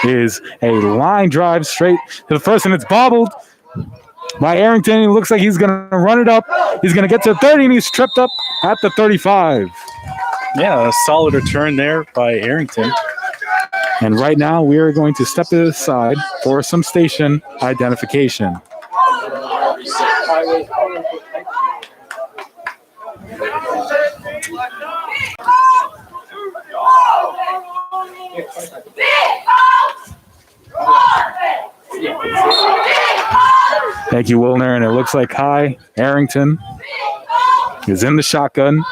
is a line drive straight to the first, and it's bobbled by Arrington. It looks like he's going to run it up. He's going to get to the 30, and he's tripped up at the 35. Yeah, a solid return there by Arrington. And right now, we are going to step to the side for some station identification. Thank you, Wilner. And it looks like Kai Arrington is in the shotgun.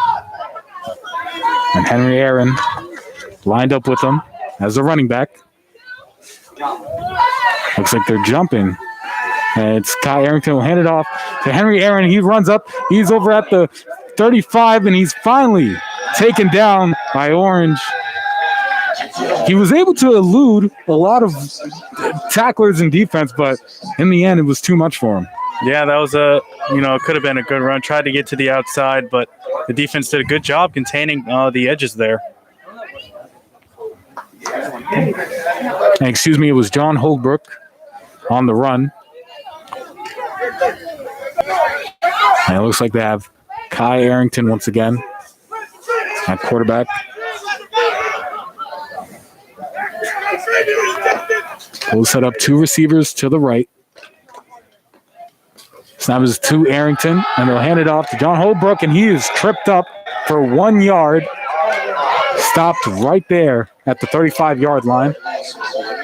And Henry Aaron lined up with him as a running back. Looks like they're jumping. And it's Kai Arrington will hand it off to Henry Aaron. He runs up. He's over at the 35, and he's finally taken down by Orange. He was able to elude a lot of tacklers in defense, but in the end, it was too much for him. Yeah, that was it could have been a good run. Tried to get to the outside, but the defense did a good job containing the edges there. And excuse me, it was John Holbrook on the run. And it looks like they have Kai Arrington once again at quarterback. We'll set up two receivers to the right. Snap is to Arrington, and they'll hand it off to John Holbrook, and he is tripped up for 1 yard. Stopped right there at the 35-yard line.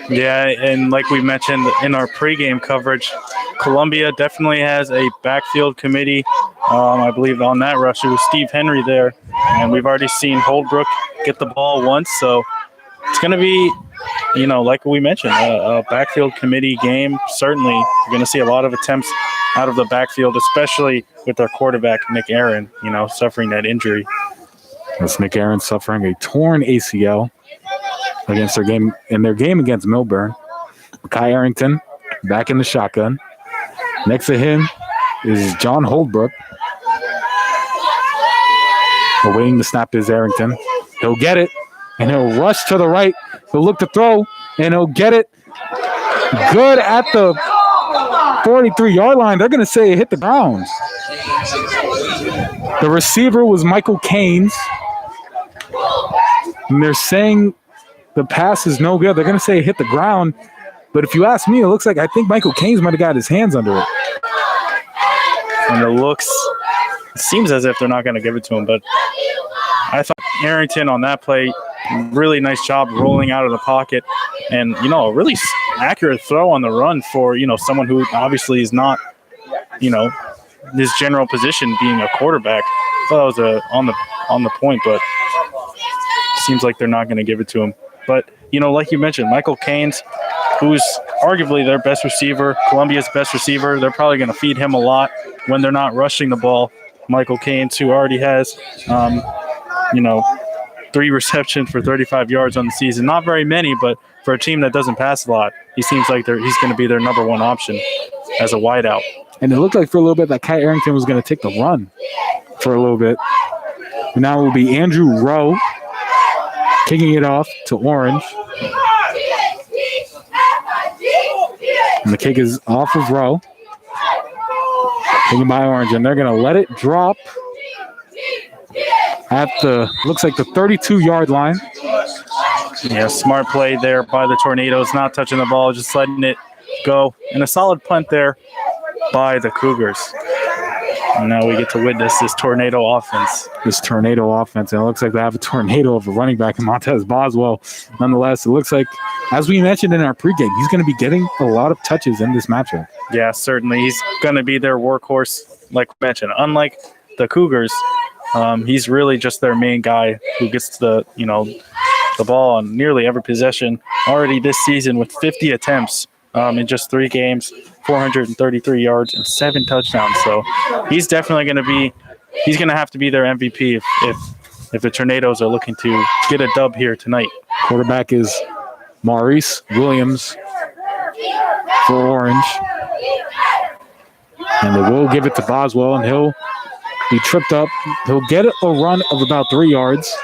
Yeah, and like we mentioned in our pregame coverage, Columbia definitely has a backfield committee. I believe on that rush, it was Steve Henry there, and we've already seen Holbrook get the ball once, so it's going to be, like we mentioned, a backfield committee game. Certainly, you're going to see a lot of attempts out of the backfield, especially with our quarterback, Nick Aaron, suffering that injury. That's Nick Aaron suffering a torn ACL against their game against Millburn. Kai Arrington back in the shotgun. Next to him is John Holbrook. Awaiting the snap is Arrington. He'll get it, and he'll rush to the right. He'll look to throw, and he'll get it. Good at the 43-yard line. They're going to say it hit the ground. The receiver was Michael Keynes. And they're saying the pass is no good. They're going to say it hit the ground. But if you ask me, I think Michael Keynes might have got his hands under it. And it seems as if they're not going to give it to him. But I thought Arrington on that play, really nice job rolling out of the pocket. And, a really accurate throw on the run for, someone who obviously is not, his general position being a quarterback. I thought that was on the point, but seems like they're not going to give it to him. But, like you mentioned, Michael Keynes, who's arguably their best receiver, Columbia's best receiver, they're probably going to feed him a lot when they're not rushing the ball. Michael Keynes, who already has, 3 receptions for 35 yards on the season. Not very many, but for a team that doesn't pass a lot, he seems like he's going to be their number one option as a wideout. And it looked like for a little bit that Kai Arrington was going to take the run for a little bit. And now it will be Andrew Rowe kicking it off to Orange. And the kick is off of Rowe. Taken by Orange, and they're going to let it drop at looks like the 32-yard line. Yeah, smart play there by the Tornadoes, not touching the ball, just letting it go. And a solid punt there by the Cougars. And now we get to witness this tornado offense. And it looks like they have a tornado of a running back in Montez Boswell. Nonetheless, it looks like, as we mentioned in our pregame, he's going to be getting a lot of touches in this matchup. Yeah, certainly. He's going to be their workhorse, like we mentioned. Unlike the Cougars, he's really just their main guy who gets the ball on nearly every possession already this season with 50 attempts in just 3 games, 433 yards and 7 touchdowns. So he's definitely going to have to be their MVP if the Tornadoes are looking to get a dub here tonight. Quarterback is Maurice Williams for Orange. And they will give it to Boswell, and he'll be tripped up. He'll get a run of about 3 yards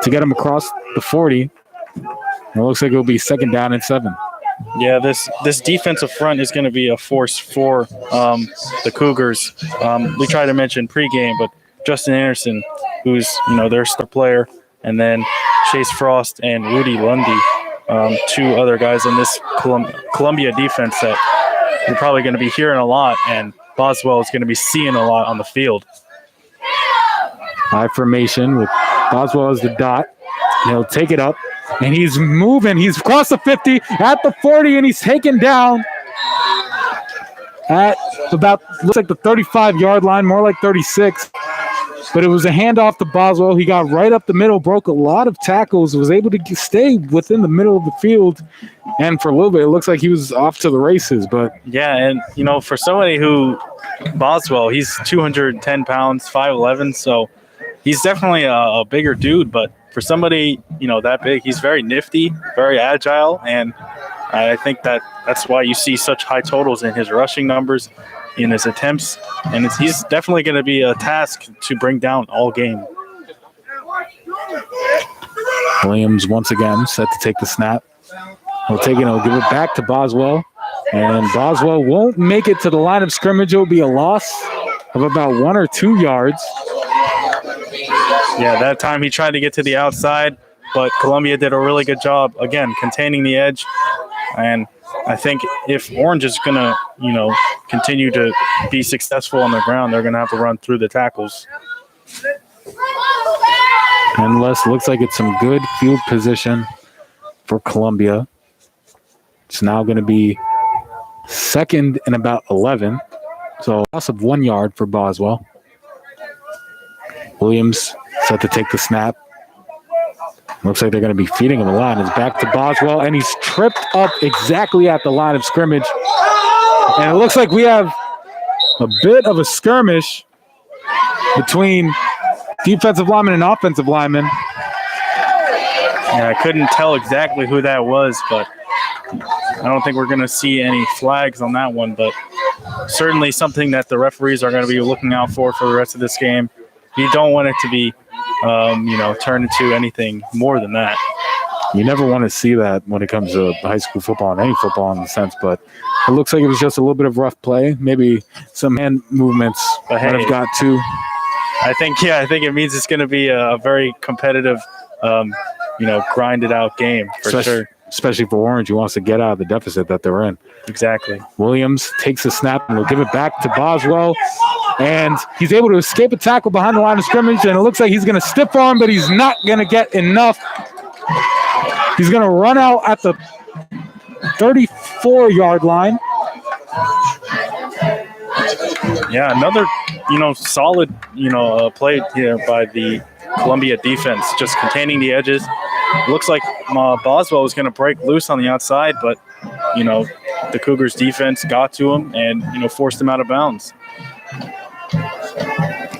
to get him across the 40. It looks like it'll be 2nd down and 7. Yeah, this defensive front is going to be a force for the Cougars. We tried to mention pregame, but Justin Anderson, who's their star player, and then Chase Frost and Rudy Lundy, 2 other guys on this Columbia defense that you're probably going to be hearing a lot, and Boswell is going to be seeing a lot on the field. High formation with Boswell as the dot. He'll take it up, and he's moving. He's across the 50, at the 40, and he's taken down at about, looks like the 35-yard line, more like 36. But it was a handoff to Boswell. He got right up the middle, broke a lot of tackles, was able to stay within the middle of the field. And for a little bit, it looks like he was off to the races. But yeah, and, for somebody who, Boswell, he's 210 pounds, 5'11", so he's definitely a bigger dude. But for somebody, that big, he's very nifty, very agile, and I think that's why you see such high totals in his rushing numbers, in his attempts, and he's definitely going to be a task to bring down all game. Williams once again set to take the snap. He'll take it, he'll give it back to Boswell, and Boswell won't make it to the line of scrimmage. It will be a loss of about 1 or 2 yards. Yeah, that time he tried to get to the outside, but Columbia did a really good job, again, containing the edge. And I think if Orange is going to, continue to be successful on the ground, they're going to have to run through the tackles. Unless looks like it's some good field position for Columbia. It's now going to be 2nd and about 11. So a loss of 1 yard for Boswell. Williams set to take the snap. Looks like they're going to be feeding him a lot. It's back to Boswell, and he's tripped up exactly at the line of scrimmage. And it looks like we have a bit of a skirmish between defensive lineman and offensive lineman. Yeah, I couldn't tell exactly who that was, but I don't think we're going to see any flags on that one. But certainly something that the referees are going to be looking out for the rest of this game. You don't want it to be turn into anything more than that. You never want to see that when it comes to high school football and any football in the sense, but it looks like it was just a little bit of rough play. Maybe some hand movements might have got to. I think it means it's going to be a very competitive, grinded out game for sure. Especially for Orange, who wants to get out of the deficit that they're in. Exactly. Williams takes the snap and will give it back to Boswell. And he's able to escape a tackle behind the line of scrimmage, and it looks like he's going to stiff arm, but he's not going to get enough. He's going to run out at the 34-yard line. Yeah, another, solid, play here by the Columbia defense, just containing the edges. It looks like Boswell was going to break loose on the outside, but, the Cougars defense got to him and, forced him out of bounds.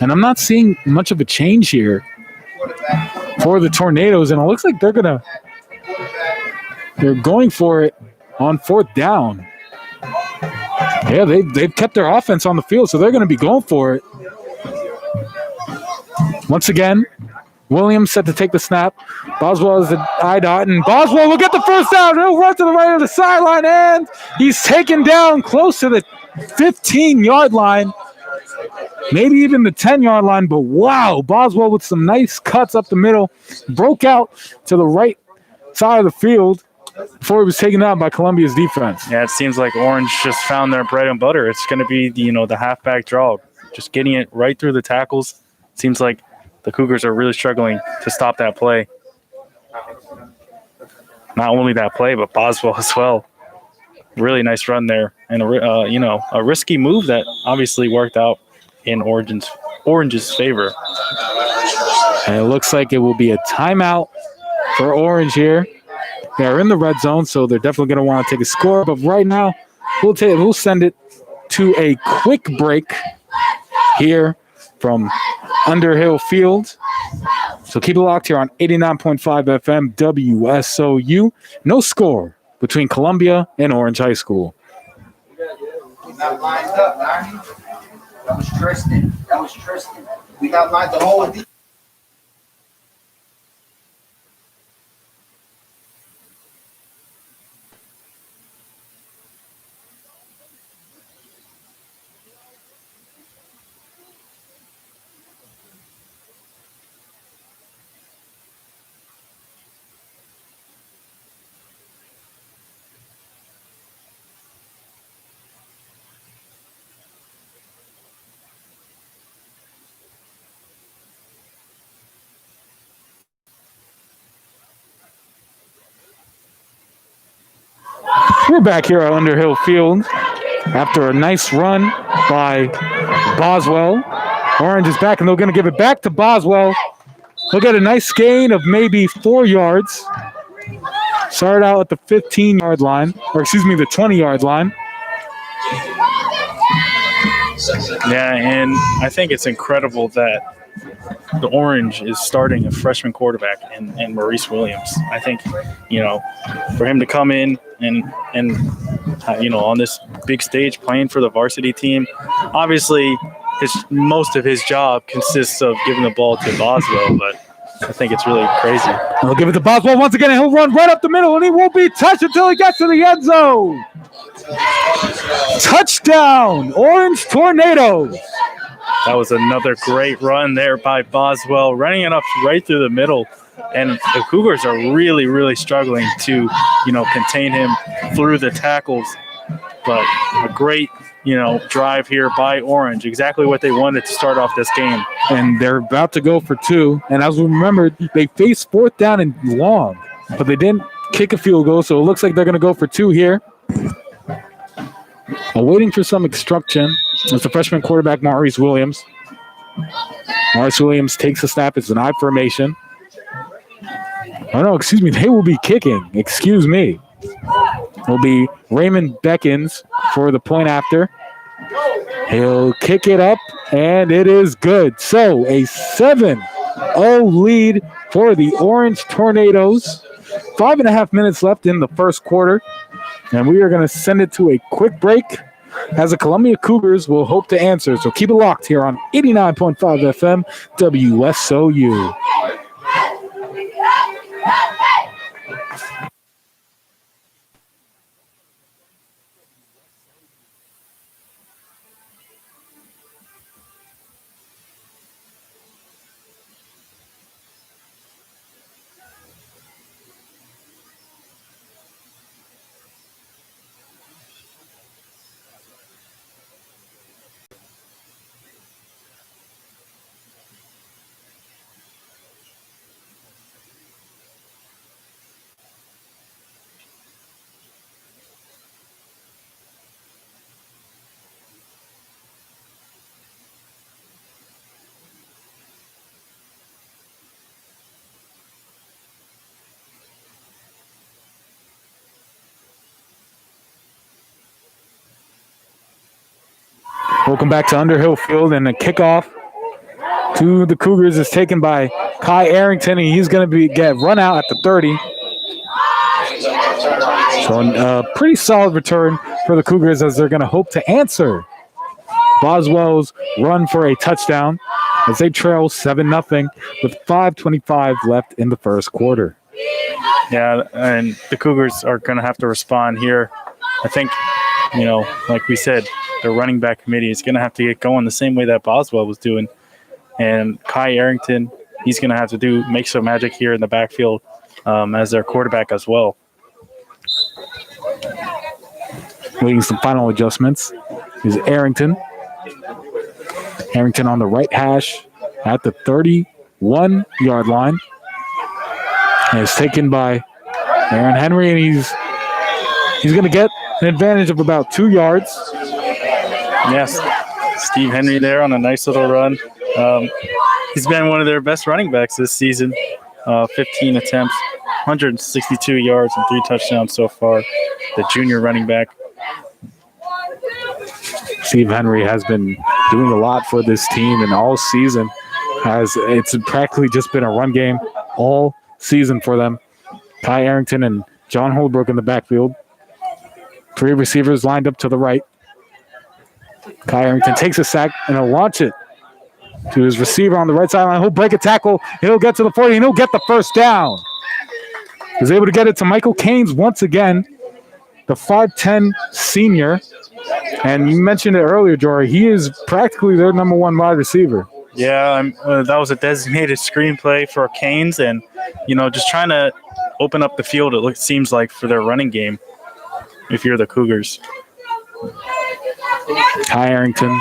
And I'm not seeing much of a change here for the Tornadoes, and it looks like they're going for it on 4th down. Yeah, they've kept their offense on the field, so they're going to be going for it. Once again, Williams set to take the snap. Boswell is the IDOT, and Boswell will get the first down. He'll run to the right of the sideline, and he's taken down close to the 15-yard line. Maybe even the 10-yard line, but wow, Boswell with some nice cuts up the middle, broke out to the right side of the field before he was taken out by Columbia's defense. Yeah, it seems like Orange just found their bread and butter. It's going to be the halfback draw, just getting it right through the tackles. Seems like the Cougars are really struggling to stop that play. Not only that play, but Boswell as well. Really nice run there, and a risky move that obviously worked out in Orange's favor. And it looks like it will be a timeout for Orange here. They're in the red zone, so they're definitely going to want to take a score. But right now, we'll send it to a quick break here from Underhill Field. So keep it locked here on 89.5 FM WSOU. No score between Columbia and Orange High School. We got lined up, Narnie. That was Tristan. We got lined the whole We're back here at Underhill Field after a nice run by Boswell. Orange is back, and they're going to give it back to Boswell. He'll get a nice gain of maybe 4 yards. Started out at the 15-yard line, or excuse me, the 20-yard line. Yeah, and I think it's incredible that the Orange is starting a freshman quarterback in Maurice Williams. I think, for him to come in and on this big stage playing for the varsity team, obviously most of his job consists of giving the ball to Boswell, but I think it's really crazy. He'll give it to Boswell once again, and he'll run right up the middle, and he won't be touched until he gets to the end zone. Touchdown, Orange Tornadoes. That was another great run there by Boswell, running it up right through the middle. And the Cougars are really, really struggling to, contain him through the tackles. But a great, drive here by Orange, exactly what they wanted to start off this game. And they're about to go for 2. And as we remember, they faced 4th down and long, but they didn't kick a field goal, so it looks like they're going to go for 2 here. Waiting for some instruction. It's the freshman quarterback, Maurice Williams. Maurice Williams takes a snap. It's an I formation. Oh, no, excuse me. They will be kicking. Excuse me. Will be Raymond Beckins for the point after. He'll kick it up, and it is good. So a 7-0 lead for the Orange Tornadoes. 5.5 minutes left in the first quarter, and we are going to send it to a quick break as the Columbia Cougars will hope to answer. So keep it locked here on 89.5 FM WSOU. Welcome back to Underhill Field, and the kickoff to the Cougars is taken by Kai Arrington, and he's going to get run out at the 30. So a pretty solid return for the Cougars as they're going to hope to answer Boswell's run for a touchdown as they trail 7-0 with 5:25 left in the first quarter. Yeah, and the Cougars are going to have to respond here. I think, like we said, the running back committee is going to have to get going the same way that Boswell was doing. And Kai Arrington, he's going to have to make some magic here in the backfield as their quarterback as well. Making some final adjustments is Arrington. Arrington on the right hash at the 31-yard line. And it's taken by Aaron Henry, and he's going to get an advantage of about 2 yards. Yes, Steve Henry there on a nice little run. He's been one of their best running backs this season. 15 attempts, 162 yards, and 3 touchdowns so far. The junior running back. Steve Henry has been doing a lot for this team and all season. It's practically just been a run game all season for them. Kai Arrington and John Holbrook in the backfield. 3 receivers lined up to the right. Kai Arrington takes a sack and he'll launch it to his receiver on the right sideline. He'll break a tackle. He'll get to the 40 and he'll get the first down. He's able to get it to Michael Caines once again, the 5'10 senior. And you mentioned it earlier, Jory. He is practically their number 1 wide receiver. Yeah, that was a designated screenplay for Canes, and just trying to open up the field. It seems like for their running game. If you're the Cougars, Kai Arrington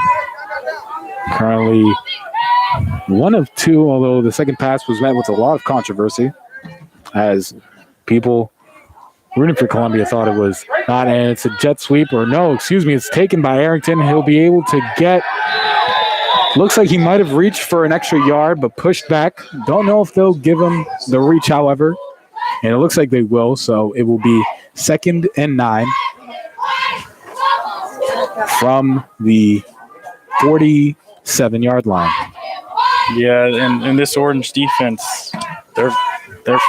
currently 1 of 2, although the second pass was met with a lot of controversy as people rooting for Columbia thought it was not, and it's a jet sweep, or no, excuse me, it's taken by Arrington. He'll be able to get, looks like he might have reached for an extra yard, but pushed back. Don't know if they'll give him the reach, however, and it looks like they will, so it will be 2nd and 9 from the 47-yard line. Yeah, and this Orange defense, they're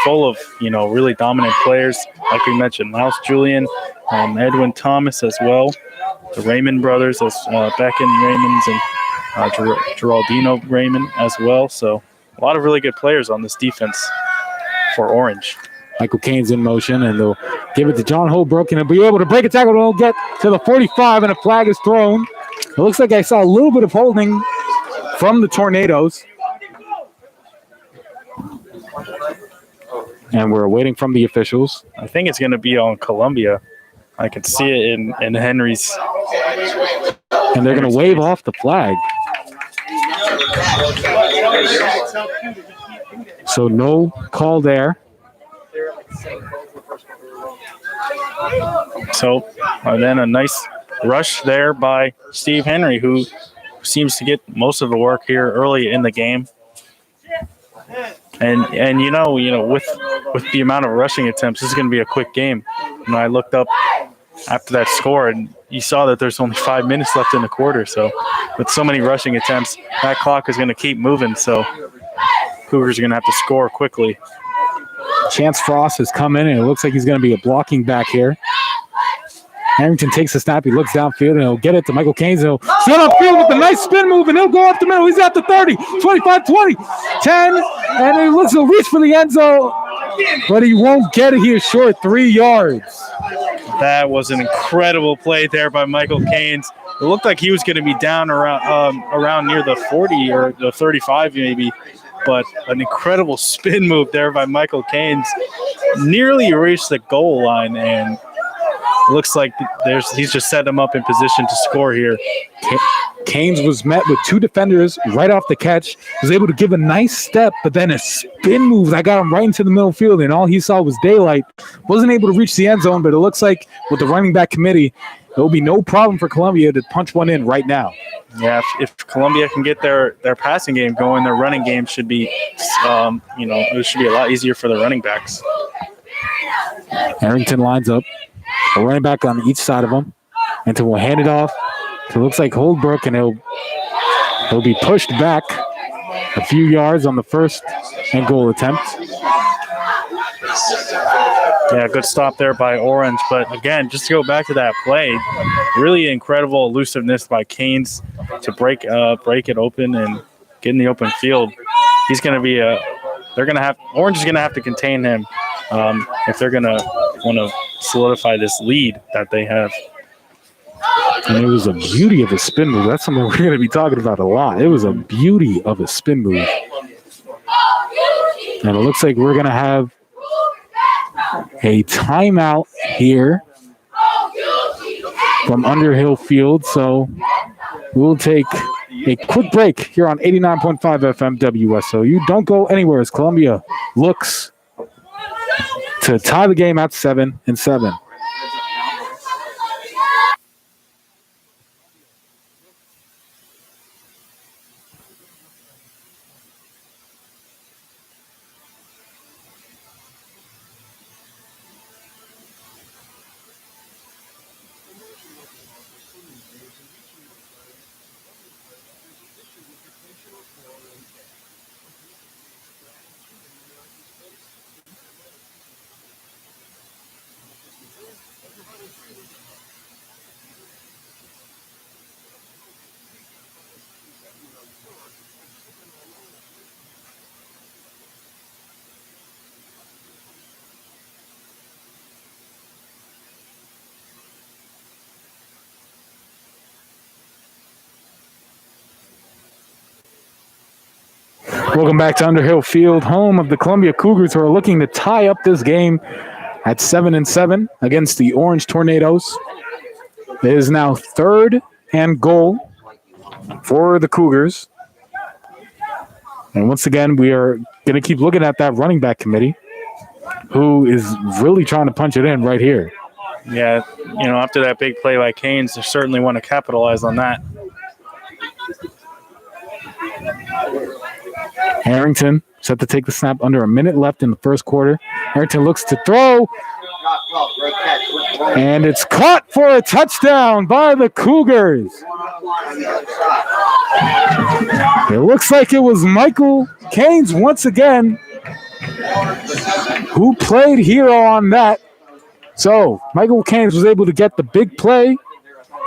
full of, really dominant players. Like we mentioned, Miles Julian, Edwin Thomas as well, the Raymond brothers, as Beckon Raymonds and Geraldino Raymond as well. So a lot of really good players on this defense for Orange. Michael Cain's in motion, and they'll give it to John Holbrook, and he'll be able to break a tackle. They'll get to the 45, and a flag is thrown. It looks like I saw a little bit of holding from the Tornadoes. And we're waiting from the officials. I think it's going to be on Columbia. I can see it in Henry's. And they're going to wave off the flag. So no call there. So, and then a nice rush there by Steve Henry, who seems to get most of the work here early in the game. And with the amount of rushing attempts, this is going to be a quick game. I looked up after that score, and you saw that there's only 5 minutes left in the quarter. So, with so many rushing attempts, that clock is going to keep moving. So, Cougars are going to have to score quickly. Chance Frost has come in, and it looks like he's going to be a blocking back here. Harrington takes the snap. He looks downfield, and he'll get it to Michael Cain. He'll sit upfield with a nice spin move, and he'll go up the middle. He's at the 30, 25, 20, 10, and he looks to reach for the end zone, but he won't get it. He is short 3 yards. That was an incredible play there by Michael Cain. It looked like he was going to be down around near the 40 or the 35 maybe, but an incredible spin move there by Michael Cain. Nearly reached the goal line, and looks like he's just set him up in position to score here. Caines was met with 2 defenders right off the catch. Was able to give a nice step, but then a spin move that got him right into the middle field, and all he saw was daylight. Wasn't able to reach the end zone, but it looks like with the running back committee, it will be no problem for Columbia to punch one in right now. Yeah, if Columbia can get their passing game going, their running game should be, it should be a lot easier for the running backs. Harrington lines up. A running back on each side of him. And we'll hand it off to, looks like, Holbrook, and he'll be pushed back a few yards on the first and goal attempt. Yeah, good stop there by Orange. But, again, just to go back to that play, really incredible elusiveness by Caines to break it open and get in the open field. He's going to be Orange is going to have to contain him if they're going to want to solidify this lead that they have. And it was a beauty of a spin move. That's something we're going to be talking about a lot. It was a beauty of a spin move. And it looks like we're going to have a timeout here from Underhill Field. So we'll take a quick break here on 89.5 FM WSO. You don't go anywhere as Columbia looks to tie the game at 7-7. Welcome back to Underhill Field, home of the Columbia Cougars, who are looking to tie up this game at 7-7 against the Orange Tornadoes. It is now 3rd and goal for the Cougars. And once again, we are going to keep looking at that running back committee. who is really trying to punch it in right here. Yeah, after that big play by Canes, they certainly want to capitalize on that. Harrington set to take the snap under a minute left in the first quarter. Harrington looks to throw, and it's caught for a touchdown by the Cougars. It looks like it was Michael Caines once again who played hero on that. So Michael Caines was able to get the big play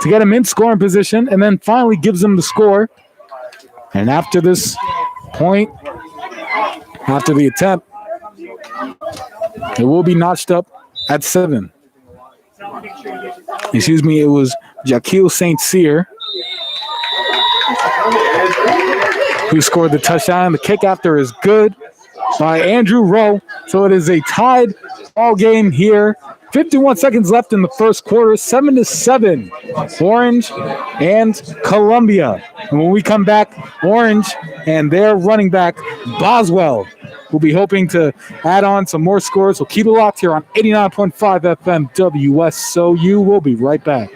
to get him in scoring position, and then finally gives him the score. And after this point, after the attempt, it will be notched up at 7. Excuse me, it was Jaquil St. Cyr who scored the touchdown. The kick after is good by Andrew Rowe. So it is a tied ball game here. 51 seconds left in the first quarter, 7-7, Orange and Columbia. And when we come back, Orange and their running back, Boswell, will be hoping to add on some more scores. So keep it locked here on 89.5 FM WSOU. We'll be right back.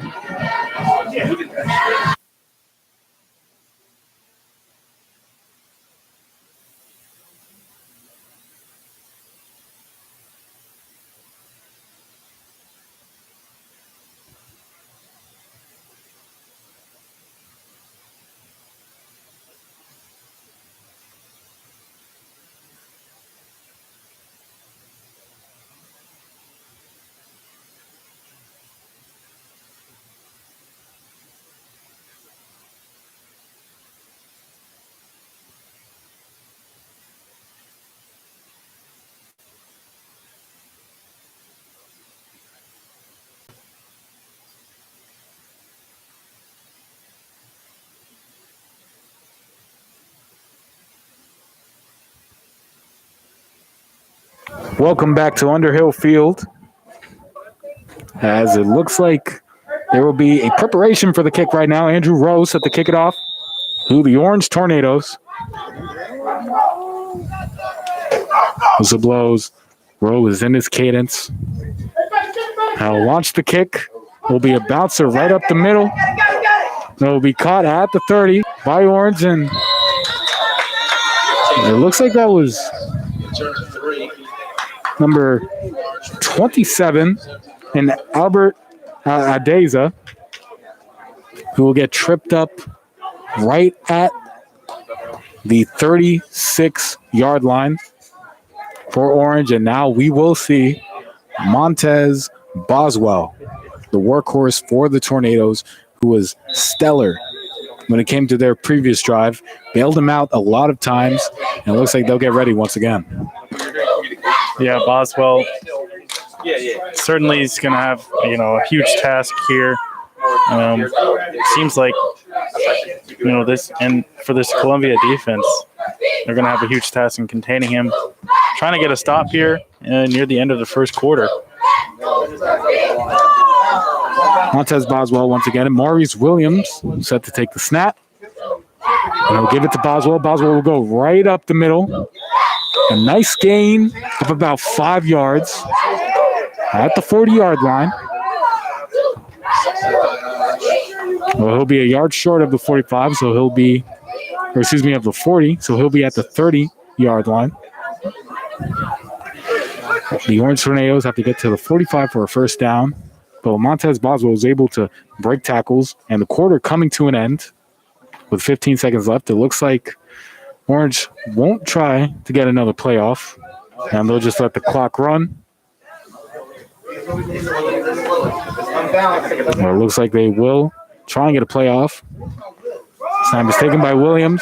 Welcome back to Underhill Field. As it looks like there will be a preparation for the kick right now. Andrew Rowe set to kick it off to the Orange Tornadoes. Whistle blows. Rowe is in his cadence. Now launch the kick. Will be a bouncer right up the middle. It will be caught at the 30 by Orange, and it looks like that was number 27 and Albert Adeza, who will get tripped up right at the 36-yard line for Orange. And now we will see Montez Boswell, the workhorse for the Tornadoes, who was stellar when it came to their previous drive, bailed them out a lot of times, and it looks like they'll get ready once again. Yeah, Boswell certainly is going to have, a huge task here. Seems like, this, and for this Columbia defense, they're going to have a huge task in containing him. Trying to get a stop here near the end of the first quarter. Montez Boswell once again, and Maurice Williams set to take the snap. And he'll give it to Boswell. Boswell will go right up the middle. A nice gain of about 5 yards at the 40-yard line. Well, he'll be a yard short of the 45, so he'll be, of the 40, so he'll be at the 30-yard line. The Orange Tornadoes have to get to the 45 for a first down, but Montez Boswell was able to break tackles, and the quarter coming to an end with 15 seconds left. It looks like Orange won't try to get another playoff, and they'll just let the clock run. Well, it looks like they will try and get a playoff. Snap is taken by Williams,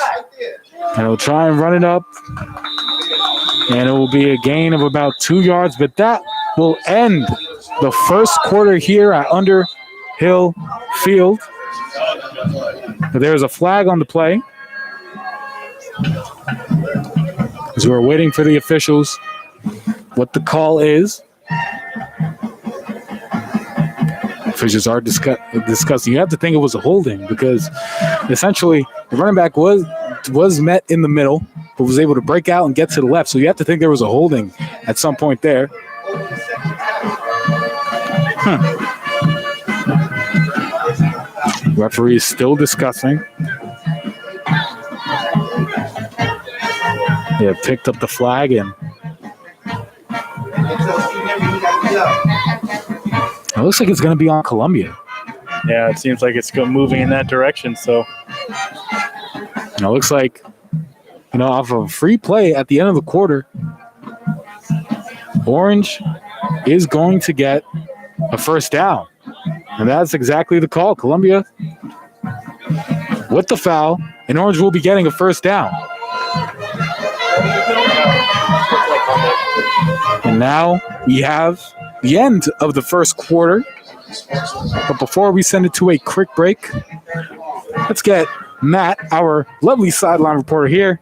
and he'll try and run it up, and it will be a gain of about 2 yards, but that will end the first quarter here at Underhill Field. But there's a flag on the play, as we're waiting for the officials what the call is. Officials are discussing. You have to think it was a holding, because essentially the running back was met in the middle, but was able to break out and get to the left. So you have to think there was a holding at some point there. Referee is still discussing. They have picked up the flag, and it looks like it's going to be on Columbia. Yeah, it seems like it's moving in that direction. So And it looks like, off of free play at the end of the quarter, Orange is going to get a first down. And that's exactly the call. Columbia with the foul, and Orange will be getting a first down. And now we have the end of the first quarter. But before we send it to a quick break, let's get Matt, our lovely sideline reporter here.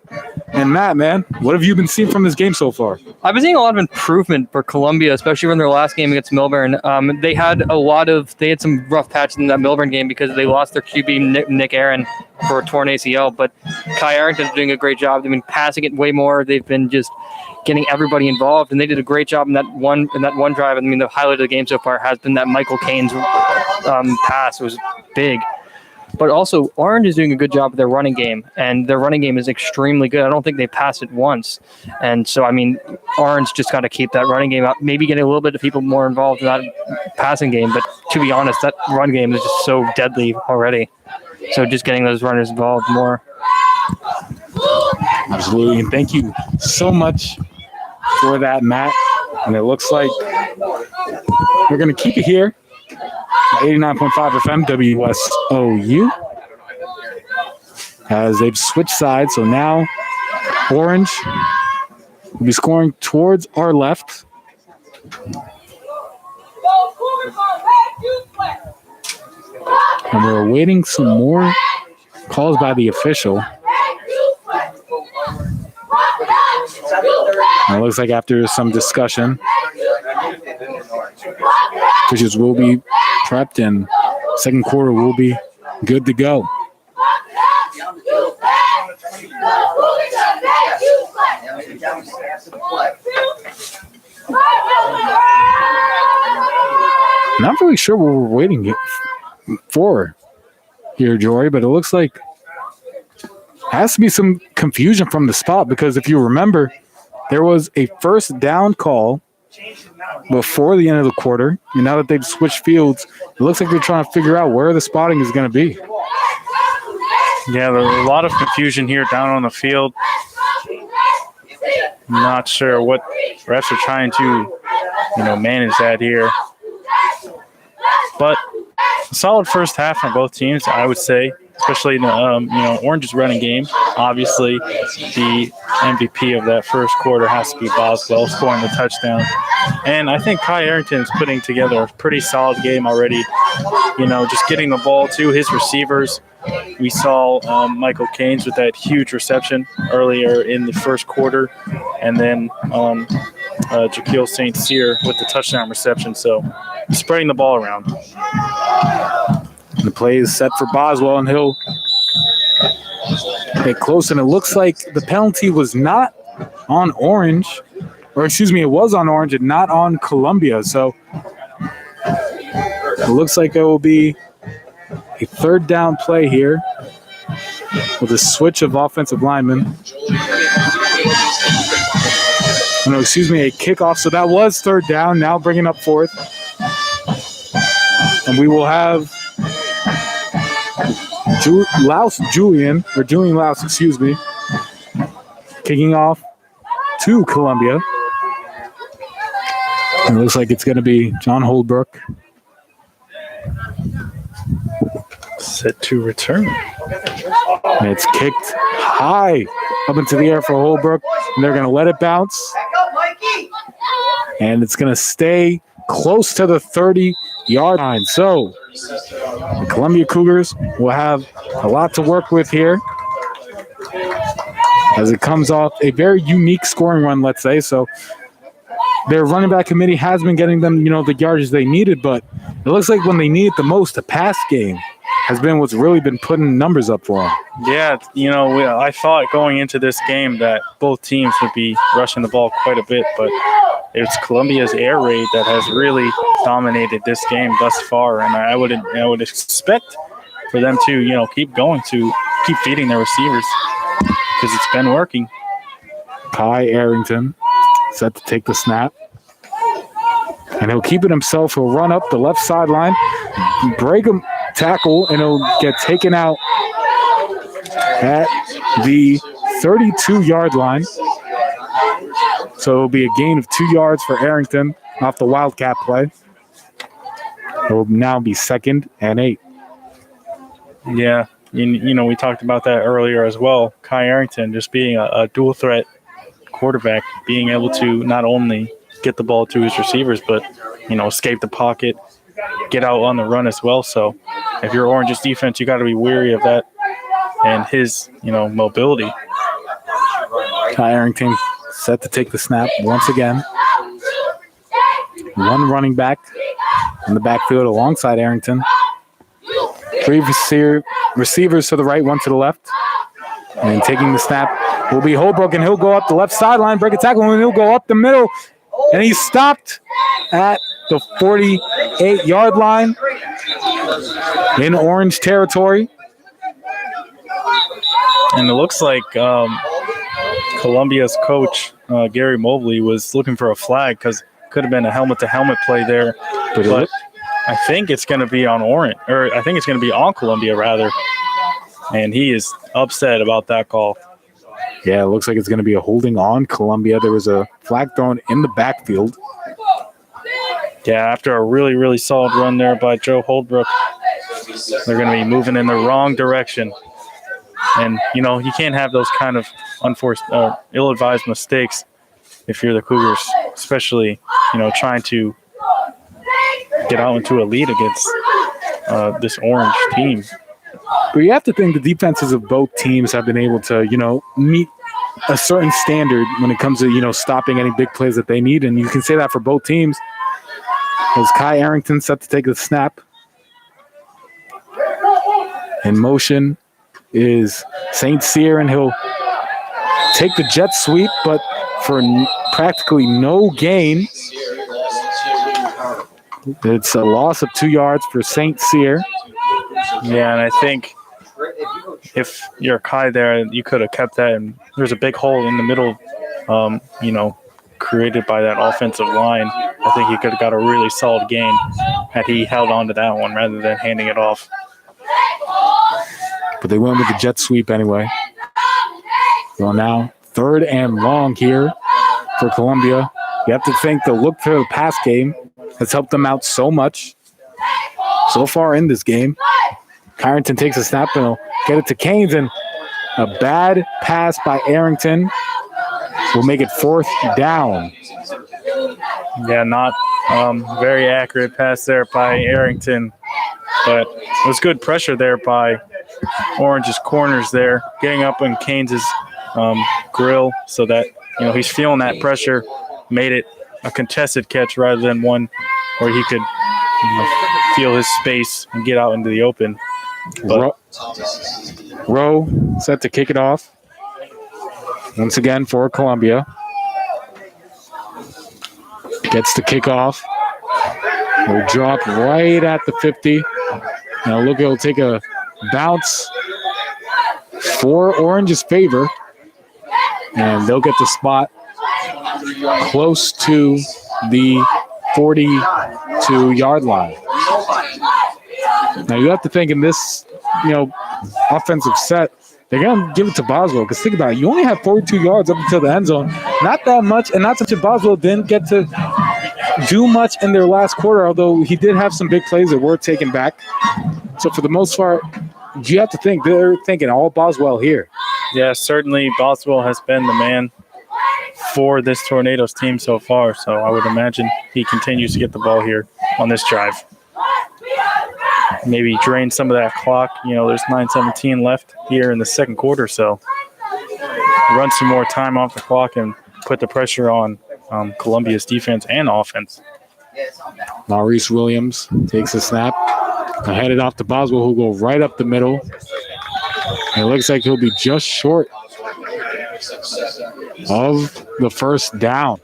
And Matt, man, what have you been seeing from this game so far? I've been seeing a lot of improvement for Columbia, especially from their last game against Millburn. They had some rough patches in that Millburn game because they lost their QB Nick Aaron for a torn ACL. But Kai Arrington's doing a great job. They've been passing it way more. They've been just getting everybody involved, and they did a great job in that one drive. I mean, the highlight of the game so far has been that Michael Cain's pass. It was big. But also, Orange is doing a good job with their running game, and their running game is extremely good. I don't think they passed it once. And so, I mean, Orange just got to keep that running game up, maybe getting a little bit of people more involved in that passing game. But to be honest, that run game is just so deadly already. So just getting those runners involved more. Absolutely. And thank you so much for that, Matt. And it looks like we're going to keep it here. 89.5 FM WSOU as they've switched sides. So now Orange will be scoring towards our left. And we're awaiting some more calls by the official. And it looks like after some discussion, officials will be prepped and second quarter will be good to go. Not really sure what we're waiting for here, Jory, but it looks like has to be some confusion from the spot, because if you remember, there was a first down call before the end of the quarter, and now that they've switched fields, it looks like they're trying to figure out where the spotting is going to be. Yeah, there's a lot of confusion here down on the field. Not sure what refs are trying to, manage that here. But a solid first half from both teams, I would say, especially in the Orange's running game. Obviously, the MVP of that first quarter has to be Boswell scoring the touchdown. And I think Kai Arrington is putting together a pretty solid game already. Just getting the ball to his receivers. We saw Michael Cain's with that huge reception earlier in the first quarter. And then Jaquil St. Cyr with the touchdown reception. So spreading the ball around. And the play is set for Boswell, and he'll get close. And it looks like the penalty was not on Orange, it was on Orange and not on Columbia. So it looks like it will be a third down play here with a switch of offensive linemen. A kickoff. So that was third down, now bringing up fourth. And we will have Julian Laus, kicking off to Columbia. And it looks like it's going to be John Holbrook. Set to return. And it's kicked high up into the air for Holbrook. And they're going to let it bounce. And it's going to stay close to the 30-yard line. So the Columbia Cougars will have a lot to work with here as it comes off a very unique scoring run, let's say. So their running back committee has been getting them, the yardage they needed, but it looks like when they need it the most, the pass game has been what's really been putting numbers up for them. Yeah, I thought going into this game that both teams would be rushing the ball quite a bit, but it's Columbia's air raid that has really dominated this game thus far, and I would expect for them to keep feeding their receivers because it's been working. Kai Arrington set to take the snap. And he'll keep it himself. He'll run up the left sideline, break a tackle, and he'll get taken out at the 32-yard line. So it'll be a gain of 2 yards for Arrington off the Wildcat play. It will now be 2nd and 8. Yeah, we talked about that earlier as well. Kai Arrington just being a dual threat quarterback, being able to not only get the ball to his receivers, but escape the pocket, get out on the run as well. So if you're Orange's defense, you got to be wary of that and his mobility. Kai Arrington set to take the snap once again. One running back in the backfield alongside Arrington. 3 receivers to the right, 1 to the left. And taking the snap will be Holbrook, and he'll go up the left sideline, break a tackle, and he'll go up the middle. And he's stopped at the 48-yard line in Orange territory. And it looks like Columbia's coach, Gary Mobley, was looking for a flag because it could have been a helmet-to-helmet play there. But I think it's going to be on Orange, or I think it's going to be on Columbia, rather. And he is upset about that call. Yeah, it looks like it's going to be a holding on Columbia. There was a flag thrown in the backfield. Yeah, after a really, really solid run there by Joe Holbrook, they're going to be moving in the wrong direction. And, you can't have those kind of unforced, ill-advised mistakes if you're the Cougars, especially, trying to get out into a lead against this Orange team. But you have to think the defenses of both teams have been able to, meet a certain standard when it comes to, stopping any big plays that they need. And you can say that for both teams. As Kai Arrington set to take the snap. In motion is St. Cyr, and he'll take the jet sweep, but for practically no gain. It's a loss of 2 yards for St. Cyr. Yeah, and I think if you're Kai there, you could have kept that. And there's a big hole in the middle, created by that offensive line. I think he could have got a really solid gain had he held on to that one rather than handing it off. But they went with the jet sweep anyway. So now 3rd and long here for Columbia. You have to think the look for the pass game has helped them out so much so far in this game. Carrington takes a snap and he'll get it to Keynes, and a bad pass by Arrington will make it 4th down. Yeah, not very accurate pass there by Arrington, but it was good pressure there by Orange's corners there, getting up in Keynes' grill so that he's feeling that pressure, made it a contested catch rather than one where he could feel his space and get out into the open. Rowe set to kick it off. Once again for Columbia. Gets the kickoff. Will drop right at the 50. Now look, it'll take a bounce for Orange's favor. And they'll get the spot close to the 42-yard line. Now you have to think in this, offensive set, they're going to give it to Boswell, because think about it. You only have 42 yards up until the end zone. Not that much, and not such a Boswell didn't get to do much in their last quarter, although he did have some big plays that were taken back. So for the most part, you have to think they're thinking all Boswell here. Yeah, certainly Boswell has been the man for this Tornadoes team so far, so I would imagine he continues to get the ball here on this drive. Maybe drain some of that clock. There's 9:17 left here in the second quarter, so run some more time off the clock and put the pressure on Columbia's defense and offense. Maurice Williams takes a snap. Headed off to Boswell, who'll go right up the middle. And it looks like he'll be just short of the first down.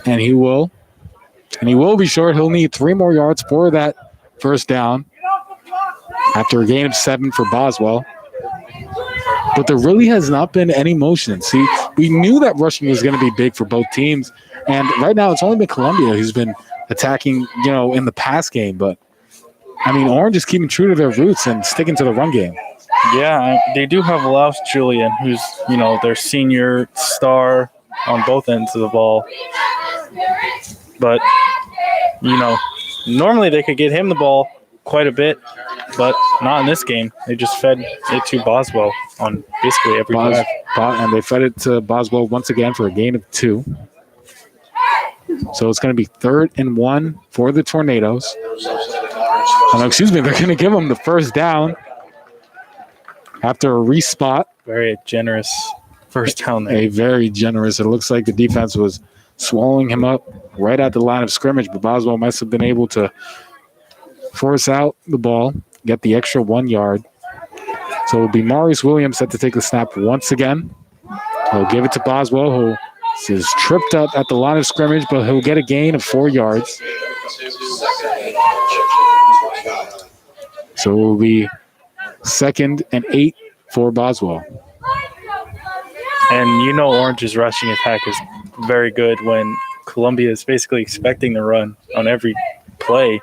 And he will be short. He'll need 3 more yards for that first down after a gain of 7 for Boswell. But there really has not been any motion. See, we knew that rushing was going to be big for both teams. And right now it's only been Columbia who's been attacking, in the pass game. But, Orange is keeping true to their roots and sticking to the run game. Yeah, they do have Laos Julian, who's, their senior star on both ends of the ball. But, normally they could get him the ball quite a bit, but not in this game. They just fed it to Boswell on basically every drive. And they fed it to Boswell once again for a gain of 2. So it's going to be 3rd and 1 for the Tornadoes. They're going to give them the first down after a respot. Very generous first down there. A very generous. It looks like the defense was swallowing him up right at the line of scrimmage, but Boswell must have been able to force out the ball, get the extra 1 yard. So it'll be Maurice Williams set to take the snap once again. He'll give it to Boswell, who is tripped up at the line of scrimmage, but he'll get a gain of 4 yards. So it will be 2nd and 8 for Boswell. And Orange's rushing attack is very good when Columbia is basically expecting the run on every play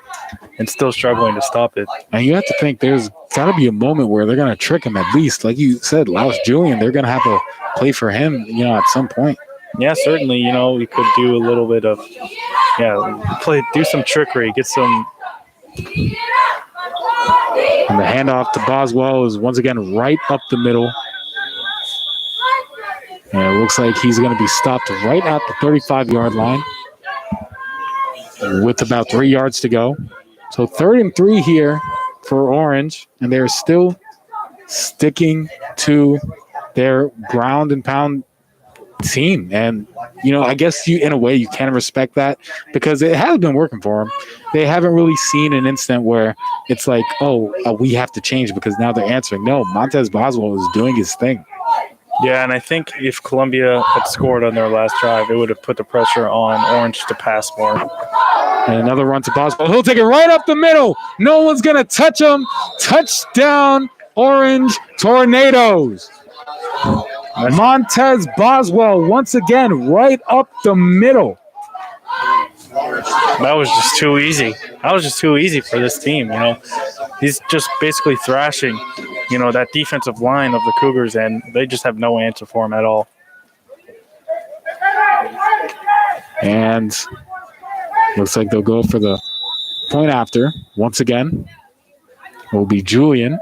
and still struggling to stop it. And you have to think there's got to be a moment where they're going to trick him at least. Like you said, Laos Julian, they're going to have to play for him, at some point. Yeah, certainly, we could do a little bit of, do some trickery, get some. And the handoff to Boswell is once again right up the middle. And it looks like he's going to be stopped right at the 35-yard line with about 3 yards to go. So 3rd and 3 here for Orange, and they're still sticking to their ground and pound team. And, I guess in a way you can respect that because it has been working for them. They haven't really seen an instant where it's like, we have to change because now they're answering. No, Montez Boswell is doing his thing. Yeah, and I think if Columbia had scored on their last drive, it would have put the pressure on Orange to pass more. And another run to Boswell. He'll take it right up the middle. No one's going to touch him. Touchdown, Orange Tornadoes. Montez Boswell once again right up the middle. That was just too easy. That was just too easy for this team, He's just basically thrashing, that defensive line of the Cougars, and they just have no answer for him at all. And looks like they'll go for the point after. Once again, it will be Julian.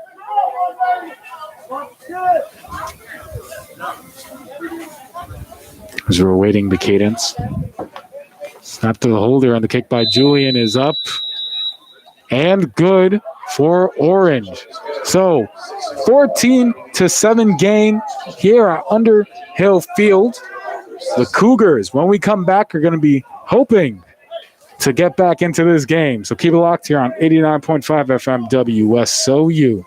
As we're awaiting the cadence. Snap to the holder, and the kick by Julian is up and good for Orange. So 14-7 gain here at Underhill Field. The Cougars, when we come back, are going to be hoping to get back into this game. So keep it locked here on 89.5 FM WSOU.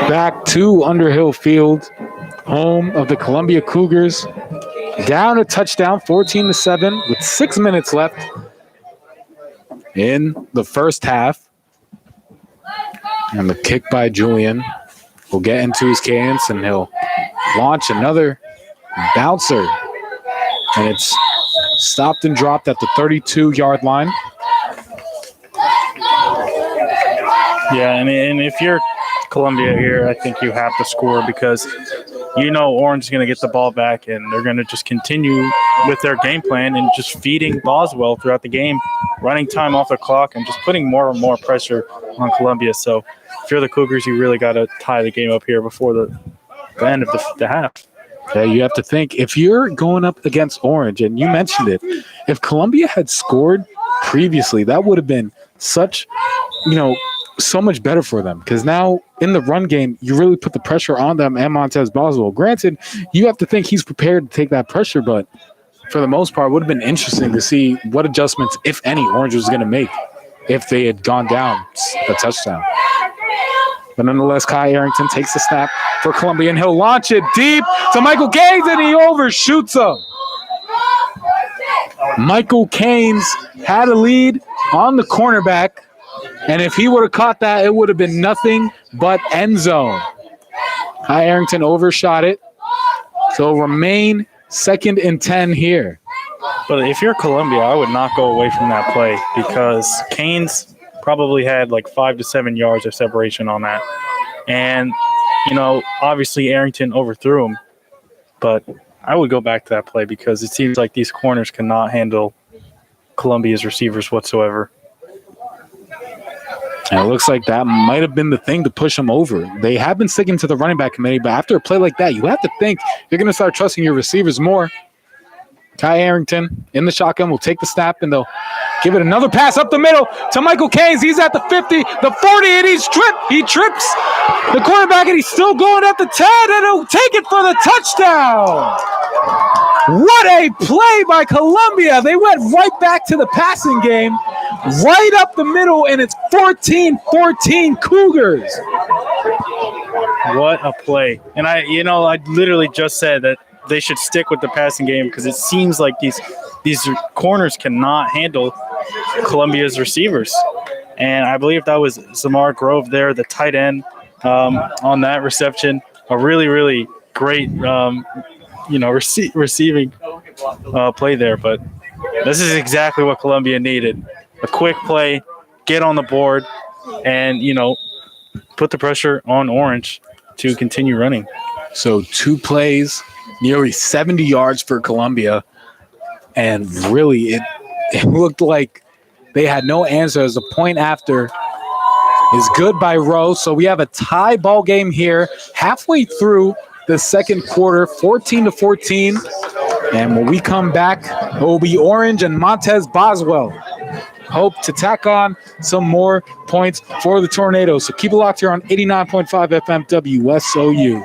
Back to Underhill Field, home of the Columbia Cougars. Down a touchdown, 14-7, with 6 minutes left in the first half. And the kick by Julian will get into his cadence, and he'll launch another bouncer. And it's stopped and dropped at the 32-yard line. Yeah, and if you're Columbia here, I think you have to score because Orange is going to get the ball back and they're going to just continue with their game plan and just feeding Boswell throughout the game, running time off the clock and just putting more and more pressure on Columbia. So if you're the Cougars, you really got to tie the game up here before the end of the half. Yeah, you have to think, if you're going up against Orange, and you mentioned it, if Columbia had scored previously, that would have been such, so much better for them, because now in the run game, you really put the pressure on them and Montez Boswell. Granted, you have to think he's prepared to take that pressure, but for the most part, it would have been interesting to see what adjustments, if any, Orange was going to make if they had gone down a touchdown. But nonetheless, Kai Arrington takes the snap for Columbia, and he'll launch it deep to Michael Gaines, and he overshoots him. Michael Gaines had a lead on the cornerback, and if he would have caught that, it would have been nothing but end zone. Kai Arrington overshot it, so it'll remain 2nd and 10 here. But if you're Columbia, I would not go away from that play because Canes probably had like 5 to 7 yards of separation on that. And, obviously Arrington overthrew him, but I would go back to that play because it seems like these corners cannot handle Columbia's receivers whatsoever. And it looks like that might have been the thing to push them over. They have been sticking to the running back committee, but after a play like that, you have to think you're going to start trusting your receivers more. Kai Arrington in the shotgun will take the snap, and they'll give it another pass up the middle to Michael Caines. He's at the 50, the 40, and he trips the quarterback, and he's still going at the 10, and he'll take it for the touchdown. What a play by Columbia. They went right back to the passing game, right up the middle, and it's 14-14 Cougars. What a play. And I literally just said that they should stick with the passing game because it seems like these corners cannot handle Columbia's receivers. And I believe that was Zamar Grove there, the tight end, on that reception. A really, really great, receiving play there. But this is exactly what Columbia needed. A quick play, get on the board, and, put the pressure on Orange to continue running. So 2 plays, nearly 70 yards for Columbia, and really it looked like they had no answer as the point after is good by Rowe. So we have a tie ball game here halfway through the second quarter, 14-14. And when we come back, it will be Orange and Montez Boswell hope to tack on some more points for the Tornadoes. So keep it locked here on 89.5 FM WSOU.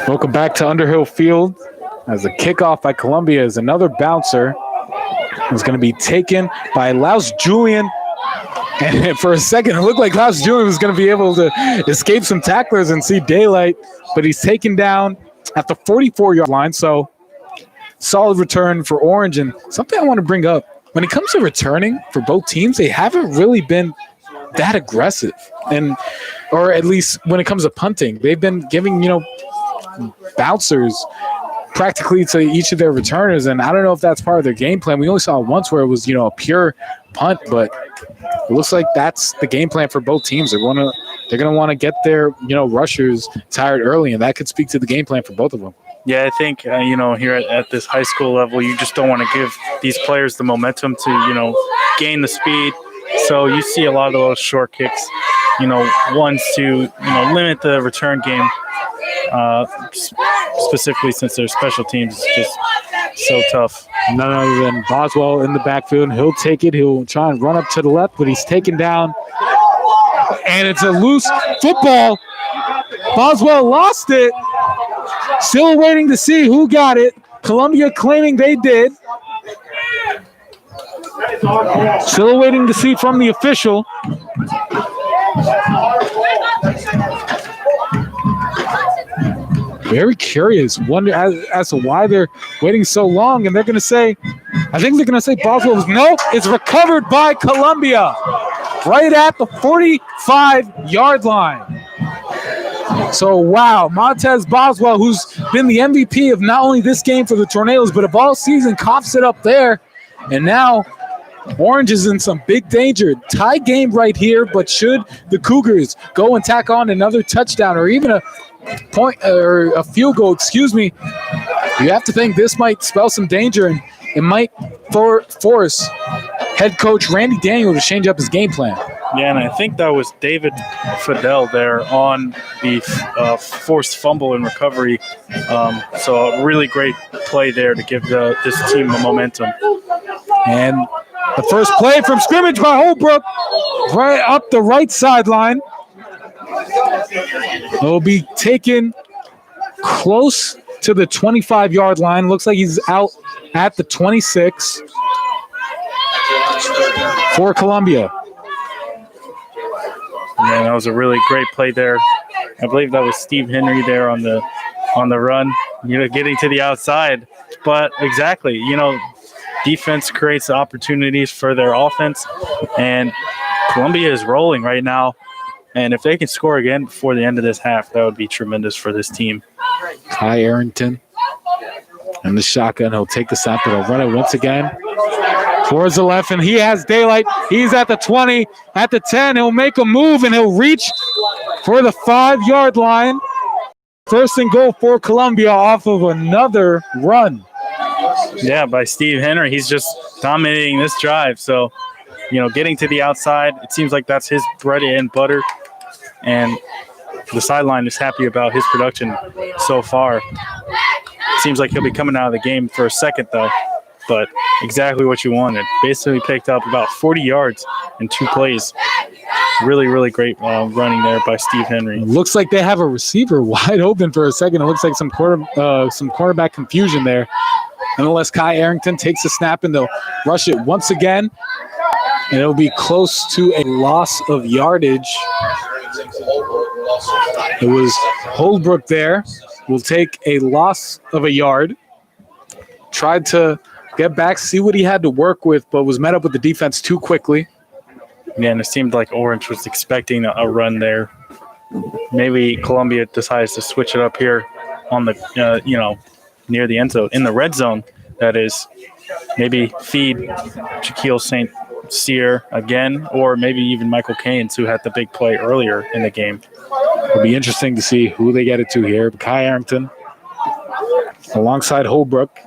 Welcome back to Underhill Field as a kickoff by Columbia is another bouncer. It's going to be taken by Laus Julian. And for a second, it looked like Laus Julian was going to be able to escape some tacklers and see daylight, but he's taken down at the 44-yard line. So solid return for Orange. And something I want to bring up, when it comes to returning for both teams, they haven't really been that aggressive. Or at least when it comes to punting, they've been giving, bouncers practically to each of their returners, and I don't know if that's part of their game plan. We only saw it once where it was, a pure punt, but it looks like that's the game plan for both teams. They're going to want to get their, rushers tired early, and that could speak to the game plan for both of them. Yeah, I think, here at this high school level, you just don't want to give these players the momentum to, gain the speed. So you see a lot of those short kicks, ones to, limit the return game. specifically since their special teams is just so tough. None other than Boswell in the backfield. He'll take it. He'll try and run up to the left, but he's taken down. And it's a loose football. Boswell lost it. Still waiting to see who got it. Columbia claiming they did. Still waiting to see from the official. Very curious. Wonder as to why they're waiting so long. And they're going to say, I think they're going to say Boswell was, no, it's recovered by Columbia. Right at the 45-yard line. So, wow, Montez Boswell, who's been the MVP of not only this game for the Tornadoes, but of all season, coughs it up there. And now Orange is in some big danger. Tie game right here, but should the Cougars go and tack on another touchdown or even a point or a field goal, you have to think this might spell some danger, and it might force head coach Randy Daniel to change up his game plan. Yeah, and I think that was David Fidel there on the forced fumble and recovery. So a really great play there to give this team a momentum. And the first play from scrimmage by Holbrook, right up the right sideline. It'll be taken close to the 25-yard line. Looks like he's out at the 26 for Columbia. Yeah, that was a really great play there. I believe that was Steve Henry there on the run, getting to the outside. But exactly, defense creates opportunities for their offense, and Columbia is rolling right now. And if they can score again before the end of this half, that would be tremendous for this team. Kai Arrington and the shotgun. He'll take the snap, but he'll run it once again towards the left, and he has daylight. He's at the 20, at the 10. He'll make a move, and he'll reach for the 5-yard line. First and goal for Columbia off of another run. Yeah, by Steve Henry. He's just dominating this drive. So, getting to the outside, it seems like that's his bread and butter. And the sideline is happy about his production so far. Seems like he'll be coming out of the game for a second, though. But exactly what you wanted. Basically picked up about 40 yards in 2 plays. Really, really great running there by Steve Henry. It looks like they have a receiver wide open for a second. It looks like some cornerback confusion there. Nonetheless, Kai Arrington takes the snap, and they'll rush it once again. And it'll be close to a loss of yardage. It was Holbrook there. Will take a loss of a yard. Tried to get back, see what he had to work with, but was met up with the defense too quickly. Yeah, and it seemed like Orange was expecting a run there. Maybe Columbia decides to switch it up here on the, near the end zone, in the red zone, that is. Maybe feed Shaquille St. Cyr again, or maybe even Michael Keynes, who had the big play earlier in the game. It'll be interesting to see who they get it to here. Kai Arrington alongside Holbrook.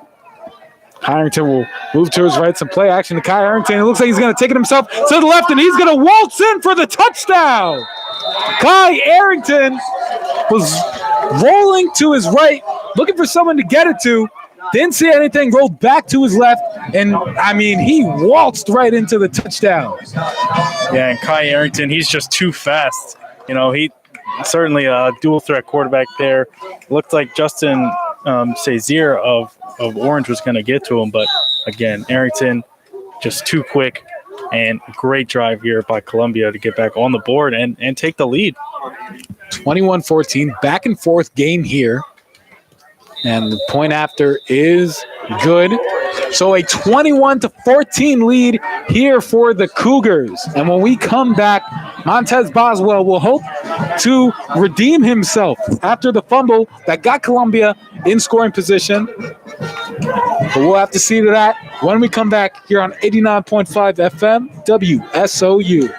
Harrington will move to his right, some play action to Kai Arrington. It looks like he's going to take it himself to the left, and he's going to waltz in for the touchdown. Kai Arrington was rolling to his right, looking for someone to get it to. Didn't see anything, rolled back to his left, and, he waltzed right into the touchdown. Yeah, and Kai Arrington, he's just too fast. He certainly a dual-threat quarterback there. Looked like Justin Sazier of Orange was going to get to him, but, again, Arrington just too quick, and a great drive here by Columbia to get back on the board and take the lead. 21-14, back-and-forth game here. And the point after is good. So a 21-14 lead here for the Cougars. And when we come back, Montez Boswell will hope to redeem himself after the fumble that got Columbia in scoring position. But we'll have to see to that when we come back here on 89.5 FM WSOU.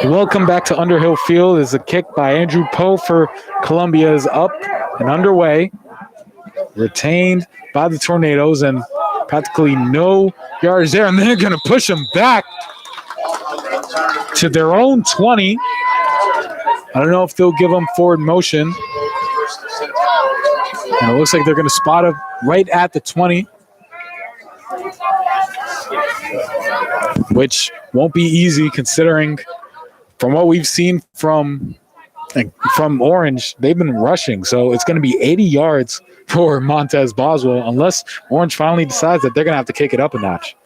Welcome back to Underhill Field. Is a kick by Andrew Poe for Columbia is up and underway. Retained by the Tornadoes and practically no yards there. And they're going to push them back to their own 20. I don't know if they'll give them forward motion. And it looks like they're going to spot it right at the 20. Which won't be easy considering from what we've seen from Orange, they've been rushing. So it's going to be 80 yards for Montez Boswell unless Orange finally decides that they're going to have to kick it up a notch.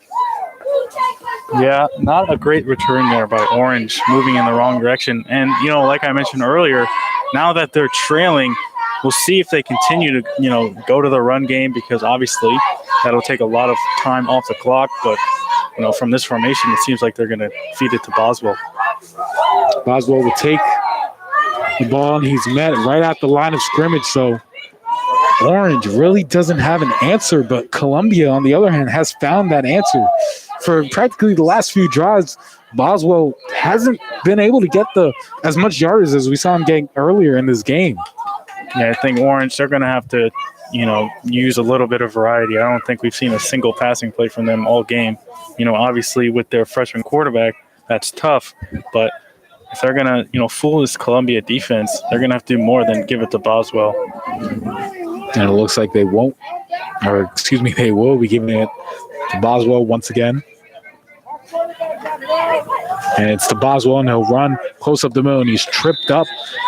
Yeah, not a great return there by Orange, moving in the wrong direction. And, like I mentioned earlier, now that they're trailing, we'll see if they continue to, go to the run game because obviously that'll take a lot of time off the clock. But, from this formation, it seems like they're going to feed it to Boswell. Boswell will take the ball, and he's met right at the line of scrimmage. So Orange really doesn't have an answer, but Columbia, on the other hand, has found that answer. For practically the last few drives, Boswell hasn't been able to get as much yardage as we saw him getting earlier in this game. Yeah, I think Orange, they're going to have to, use a little bit of variety. I don't think we've seen a single passing play from them all game. Obviously with their freshman quarterback, that's tough. But if they're going to, fool this Columbia defense, they're going to have to do more than give it to Boswell. And it looks like they won't, they will be giving it to Boswell once again. And it's to Boswell, and he'll run close up the middle, and he's tripped up.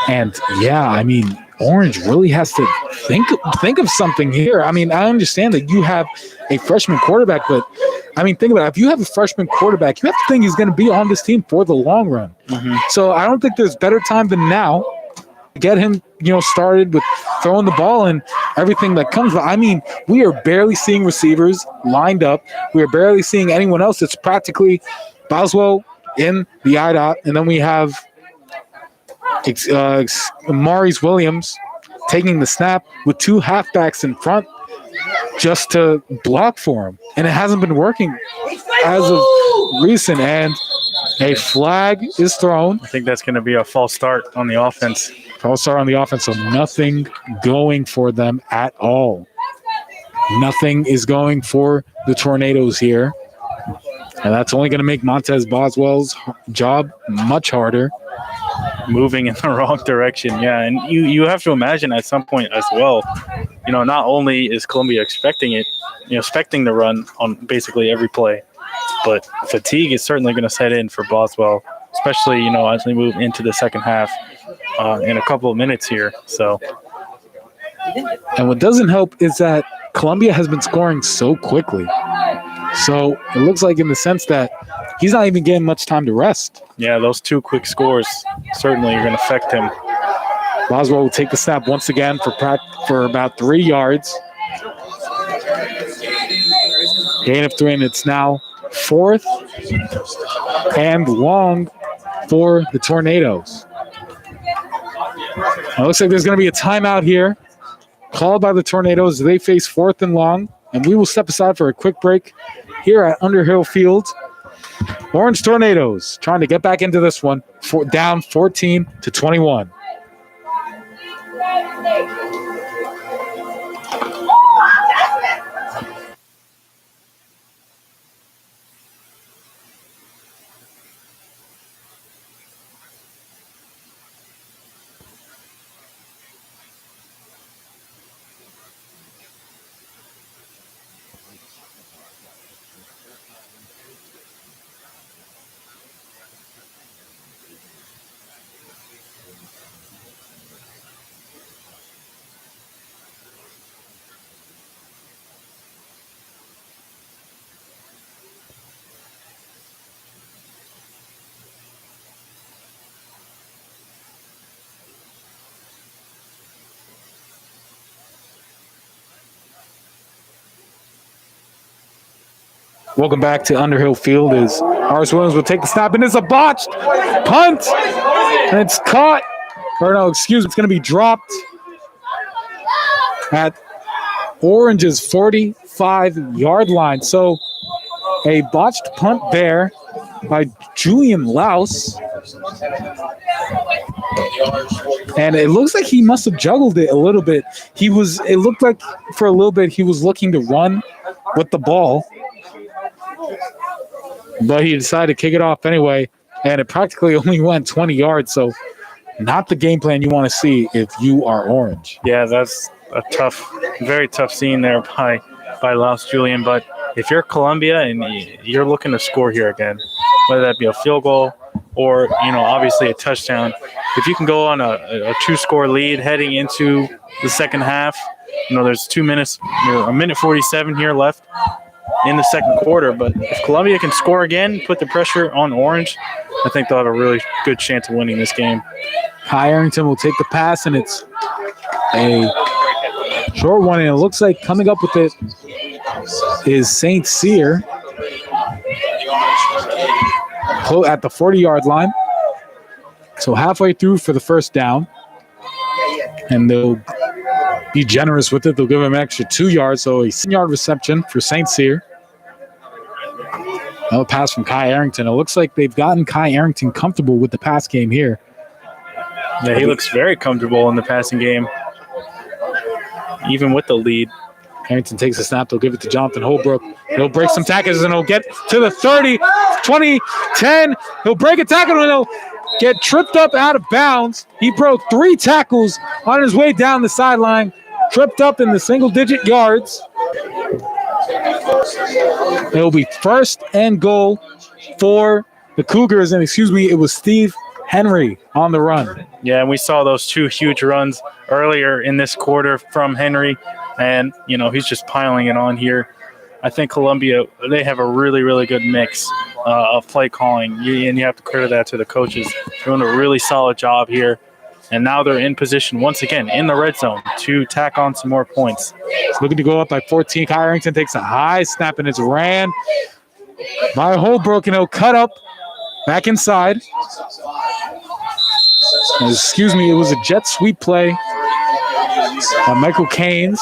And, Orange really has to think of something here. I understand that you have a freshman quarterback, but, think about it. If you have a freshman quarterback, you have to think he's going to be on this team for the long run. Mm-hmm. So I don't think there's better time than now to get him, started with throwing the ball and everything that comes. But, we are barely seeing receivers lined up. We are barely seeing anyone else. It's practically Boswell in the IDOT, and then we have Maurice Williams taking the snap with two halfbacks in front just to block for him. And it hasn't been working as of recent. And a flag is thrown. I think that's going to be a false start on the offense. False start on the offense, so nothing going for them at all. Nothing is going for the Tornadoes here. And that's only going to make Montez Boswell's job much harder. Moving in the wrong direction, yeah. And you have to imagine at some point as well, not only is Columbia expecting the run on basically every play, but fatigue is certainly going to set in for Boswell, especially, as they move into the second half in a couple of minutes here. So, and what doesn't help is that Columbia has been scoring so quickly. So it looks like in the sense that he's not even getting much time to rest. Yeah, those two quick scores certainly are going to affect him. Boswell will take the snap once again for about 3 yards. Gain of 3, and it's now 4th and long for the Tornadoes. It looks like there's going to be a timeout here called by the Tornadoes. They face 4th and long, and we will step aside for a quick break here at Underhill Field. Orange Tornadoes trying to get back into this one, down 14-21. Welcome back to Underhill Field as Maurice Williams will take the snap, and it's a botched punt, and it's caught. It's going to be dropped at Orange's 45-yard line. So a botched punt there by Julian Laus. And it looks like he must have juggled it a little bit. It looked like for a little bit he was looking to run with the ball, but he decided to kick it off anyway, and it practically only went 20 yards, so not the game plan you want to see if you are Orange. Yeah, that's a very tough scene there by Laos Julian, but if you're Columbia and you're looking to score here again, whether that be a field goal or, obviously a touchdown, if you can go on a two-score lead heading into the second half, there's 2 minutes, a minute 47 here left in the second quarter. But if Columbia can score again, put the pressure on Orange, I think they'll have a really good chance of winning this game. Kai Arrington will take the pass, and it's a short one, and it looks like coming up with it is St. Cyr at the 40-yard line. So halfway through for the first down, and they'll be generous with it. They'll give him an extra 2 yards, so a 7-yard reception for St. Cyr. Another pass from Kai Arrington. It looks like they've gotten Kai Arrington comfortable with the pass game here. Yeah, he looks very comfortable in the passing game, even with the lead. Arrington takes a snap. They'll give it to Jonathan Holbrook. He'll break some tackles, and he'll get to the 30, 20, 10. He'll break a tackle, and he'll get tripped up out of bounds. He broke 3 tackles on his way down the sideline, tripped up in the single-digit yards. It'll be first and goal for the Cougars, and it was Steve Henry on the run. Yeah, and we saw those 2 huge runs earlier in this quarter from Henry, and, he's just piling it on here. I think Columbia, they have a really, really good mix of play calling, and you have to credit that to the coaches. They're doing a really solid job here, and now they're in position once again in the red zone to tack on some more points. It's looking to go up by 14. Kai Arrington takes a high snap, and it's ran by Holbrook, and he'll cut up back inside. It was a jet sweep play by Michael Keynes.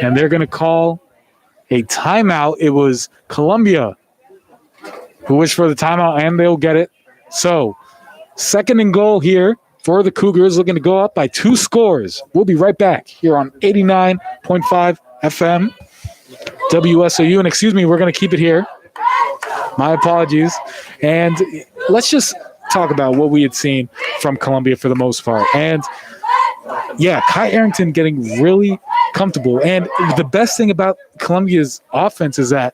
And they're going to call a timeout. It was Columbia who wished for the timeout, and they'll get it. So, second and goal here for the Cougars, looking to go up by 2 scores. We'll be right back here on 89.5 FM WSOU. And we're going to keep it here. My apologies. And let's just talk about what we had seen from Columbia for the most part. And yeah, Kai Arrington getting really comfortable. And the best thing about Columbia's offense is that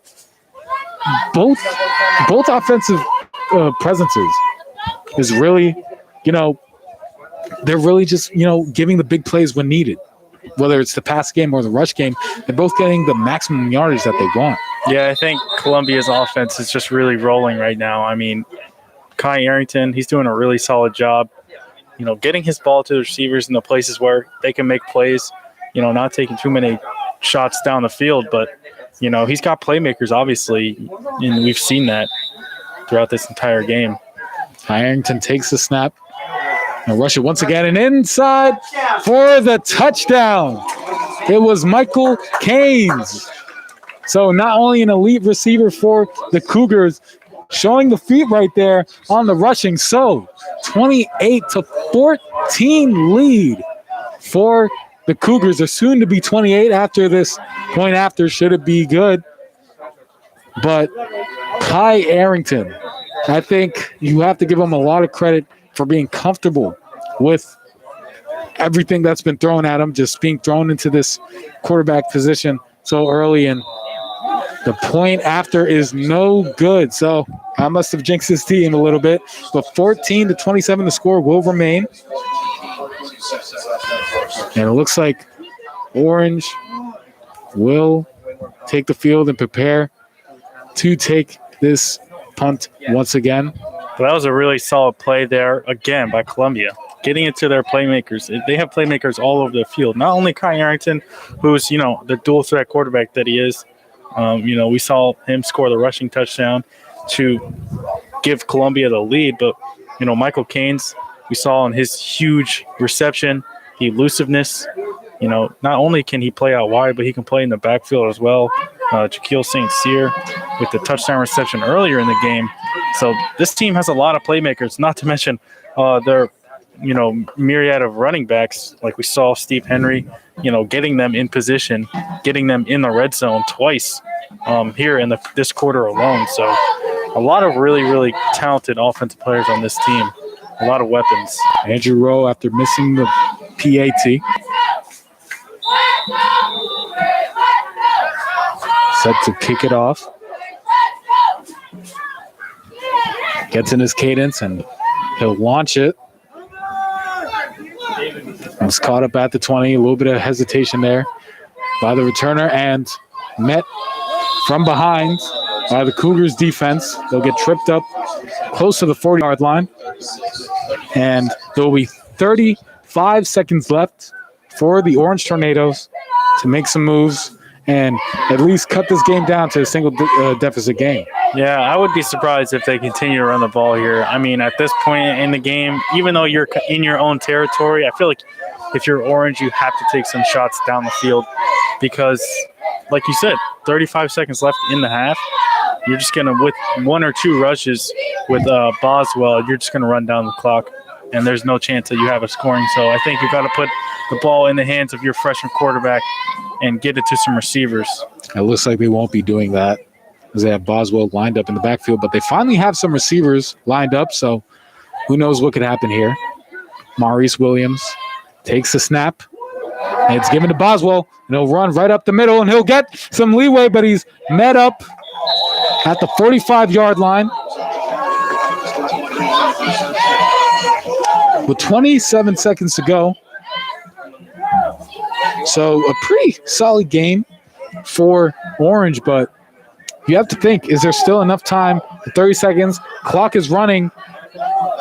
both offensive presences is really, they're really just, giving the big plays when needed. Whether it's the pass game or the rush game, they're both getting the maximum yardage that they want. Yeah, I think Columbia's offense is just really rolling right now. I mean, Kai Arrington, he's doing a really solid job, getting his ball to the receivers in the places where they can make plays, not taking too many shots down the field. But, he's got playmakers, obviously, and we've seen that throughout this entire game. Kai Arrington takes the snap. And rush it once again, and inside for the touchdown. It was Michael Keynes. So not only an elite receiver for the Cougars, showing the feet right there on the rushing. So 28-14 lead for the Cougars. They're soon to be 28 after this point after. Should it be good? But Kai Arrington, I think you have to give him a lot of credit for being comfortable with everything that's been thrown at him, just being thrown into this quarterback position so early, and the point after is no good. So I must have jinxed his team a little bit, but 14-27 the score will remain. And it looks like Orange will take the field and prepare to take this punt once again. Well, that was a really solid play there, again, by Columbia. Getting it to their playmakers. They have playmakers all over the field. Not only Kai Arrington, who's, the dual threat quarterback that he is. We saw him score the rushing touchdown to give Columbia the lead. But, Michael Keynes, we saw in his huge reception, the elusiveness. Not only can he play out wide, but he can play in the backfield as well. Jaquil St. Cyr with the touchdown reception earlier in the game. So this team has a lot of playmakers, not to mention their myriad of running backs. Like we saw Steve Henry, getting them in position, getting them in the red zone twice here in this quarter alone. So a lot of really, really talented offensive players on this team. A lot of weapons. Andrew Rowe, after missing the PAT, set to kick it off. Gets in his cadence and he'll launch it. Was caught up at the 20. A little bit of hesitation there by the returner and met from behind by the Cougars defense. They'll get tripped up close to the 40-yard line. And there will be 35 seconds left for the Orange Tornadoes to make some moves and at least cut this game down to a single deficit game. Yeah, I would be surprised if they continue to run the ball here. I mean, at this point in the game, even though you're in your own territory, I feel like if you're Orange, you have to take some shots down the field because, like you said, 35 seconds left in the half. You're just going to, with one or two rushes with Boswell, you're just going to run down the clock, and there's no chance that you have a scoring. So I think you've got to put the ball in the hands of your freshman quarterback and get it to some receivers. It looks like they won't be doing that as they have Boswell lined up in the backfield, but they finally have some receivers lined up, so who knows what could happen here. Maurice Williams takes the snap, and it's given to Boswell, and he'll run right up the middle, and he'll get some leeway, but he's met up at the 45-yard line with 27 seconds to go. So a pretty solid game for Orange, but you have to think, is there still enough time? 30 seconds, clock is running,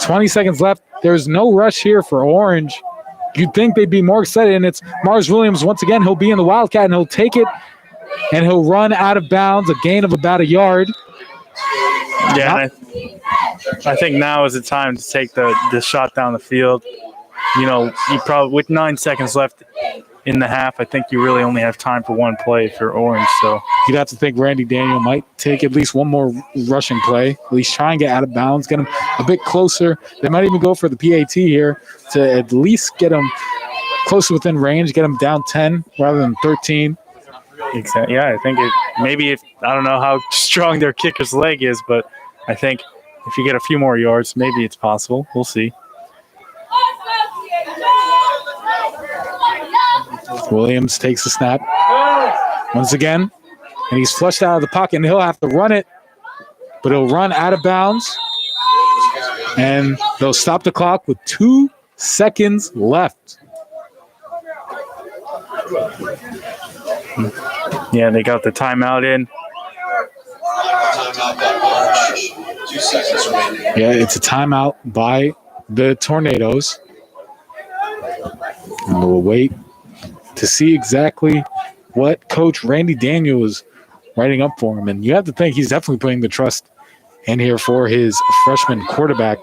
20 seconds left. There's no rush here for Orange. You'd think they'd be more excited, and it's Mars Williams once again. He'll be in the Wildcat, and he'll take it, and he'll run out of bounds, a gain of about a yard. Yeah, I think now is the time to take the shot down the field. You probably, with 9 seconds left in the half, I think you really only have time for one play for Orange. So you'd have to think Randy Daniel might take at least one more rushing play, at least try and get out of bounds, get him a bit closer. They might even go for the PAT here to at least get him close within range, get him down 10 rather than 13. Exactly. Yeah, I think I don't know how strong their kicker's leg is, but I think if you get a few more yards, maybe it's possible. We'll see. Williams takes the snap once again, and he's flushed out of the pocket, and he'll have to run it, but he'll run out of bounds, and they'll stop the clock with 2 seconds left. Yeah, they got the timeout in. Yeah, it's a timeout by the Tornadoes. And we'll wait to see exactly what Coach Randy Daniel is writing up for him. And you have to think he's definitely putting the trust in here for his freshman quarterback.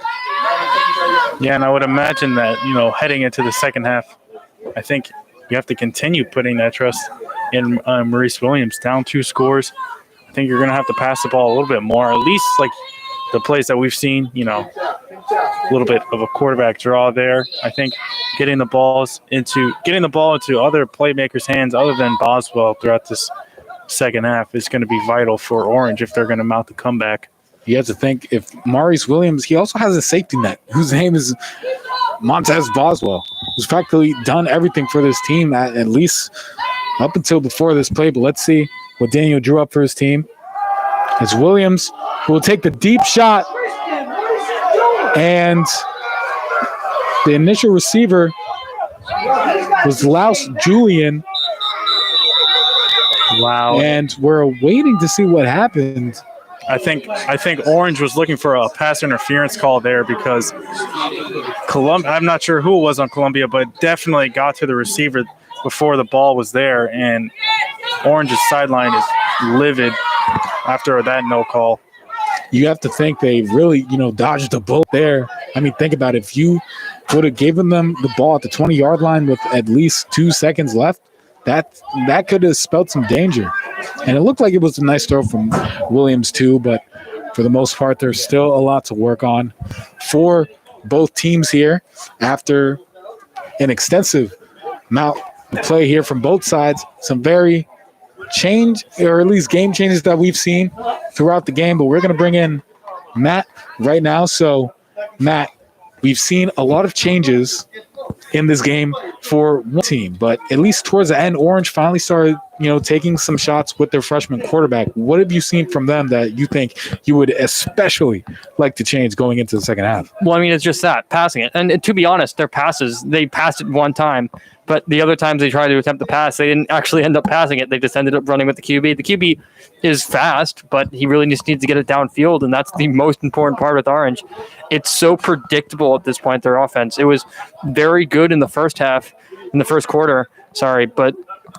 Yeah, and I would imagine that, heading into the second half, I think you have to continue putting that trust in Maurice Williams. Down 2 scores. I think you're going to have to pass the ball a little bit more, at least like the plays that we've seen, a little bit of a quarterback draw there. I think getting the ball into other playmakers' hands other than Boswell throughout this second half is going to be vital for Orange if they're going to mount the comeback. You have to think if Maurice Williams, he also has a safety net whose name is Montez Boswell, who's practically done everything for this team at least up until before this play. But let's see what Daniel drew up for his team. It's Williams who will take the deep shot, and the initial receiver was Laus Julian. Wow. And we're waiting to see what happened. I think Orange was looking for a pass interference call there because I'm not sure who it was on Columbia, but definitely got to the receiver before the ball was there, and Orange's sideline is livid after that no call. You have to think they really, dodged a bullet there. I mean, think about it. If you would have given them the ball at the 20-yard line with at least 2 seconds left, that could have spelled some danger. And it looked like it was a nice throw from Williams too, but for the most part, there's still a lot to work on for both teams here after an extensive amount of play here from both sides. Some very change, or at least game changes that we've seen throughout the game, but we're going to bring in Matt right now. So, Matt, we've seen a lot of changes in this game for one team, but at least towards the end, Orange finally started, taking some shots with their freshman quarterback. What have you seen from them that you think you would especially like to change going into the second half? Well, I mean, it's just that, passing it. And to be honest, their passes, they passed it one time, but the other times they tried to attempt to pass, they didn't actually end up passing it. They just ended up running with the QB. The QB is fast, but he really just needs to get it downfield, and that's the most important part with Orange. It's so predictable at this point, their offense. It was very good in the first quarter, but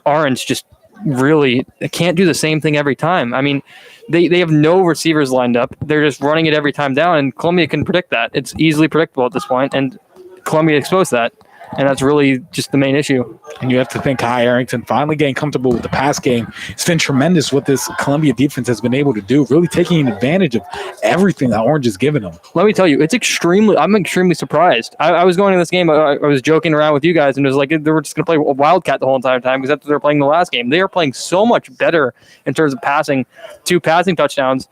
Orange just really can't do the same thing every time. I mean, they have no receivers lined up. They're just running it every time down, and Columbia can predict that. It's easily predictable at this point, and Columbia exposed that. And that's really just the main issue. And you have to think Kai Arrington finally getting comfortable with the pass game. It's been tremendous what this Columbia defense has been able to do, really taking advantage of everything that Orange has given them. Let me tell you, I'm extremely surprised. I was going to this game, I was joking around with you guys, and it was like they were just going to play Wildcat the whole entire time because that's what they were playing the last game. They are playing so much better in terms of passing, 2 passing touchdowns.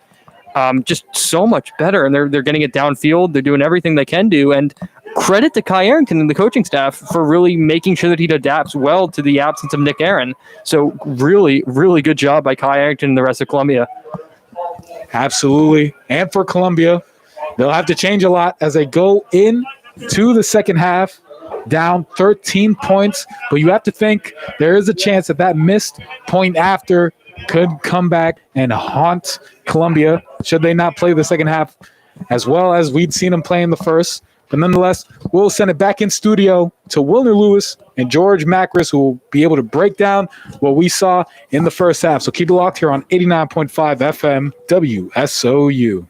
Just so much better, and they're getting it downfield. They're doing everything they can do, and credit to Kai Arrington and the coaching staff for really making sure that he adapts well to the absence of Nick Aaron. So really, really good job by Kai Arrington and the rest of Columbia. Absolutely. And for Columbia, they'll have to change a lot as they go into the second half, down 13 points. But you have to think there is a chance that missed point after could come back and haunt Columbia should they not play the second half as well as we'd seen them play in the first. But nonetheless, we'll send it back in studio to Wilner Lewis and George Macris, who will be able to break down what we saw in the first half. So keep it locked here on 89.5 FM WSOU.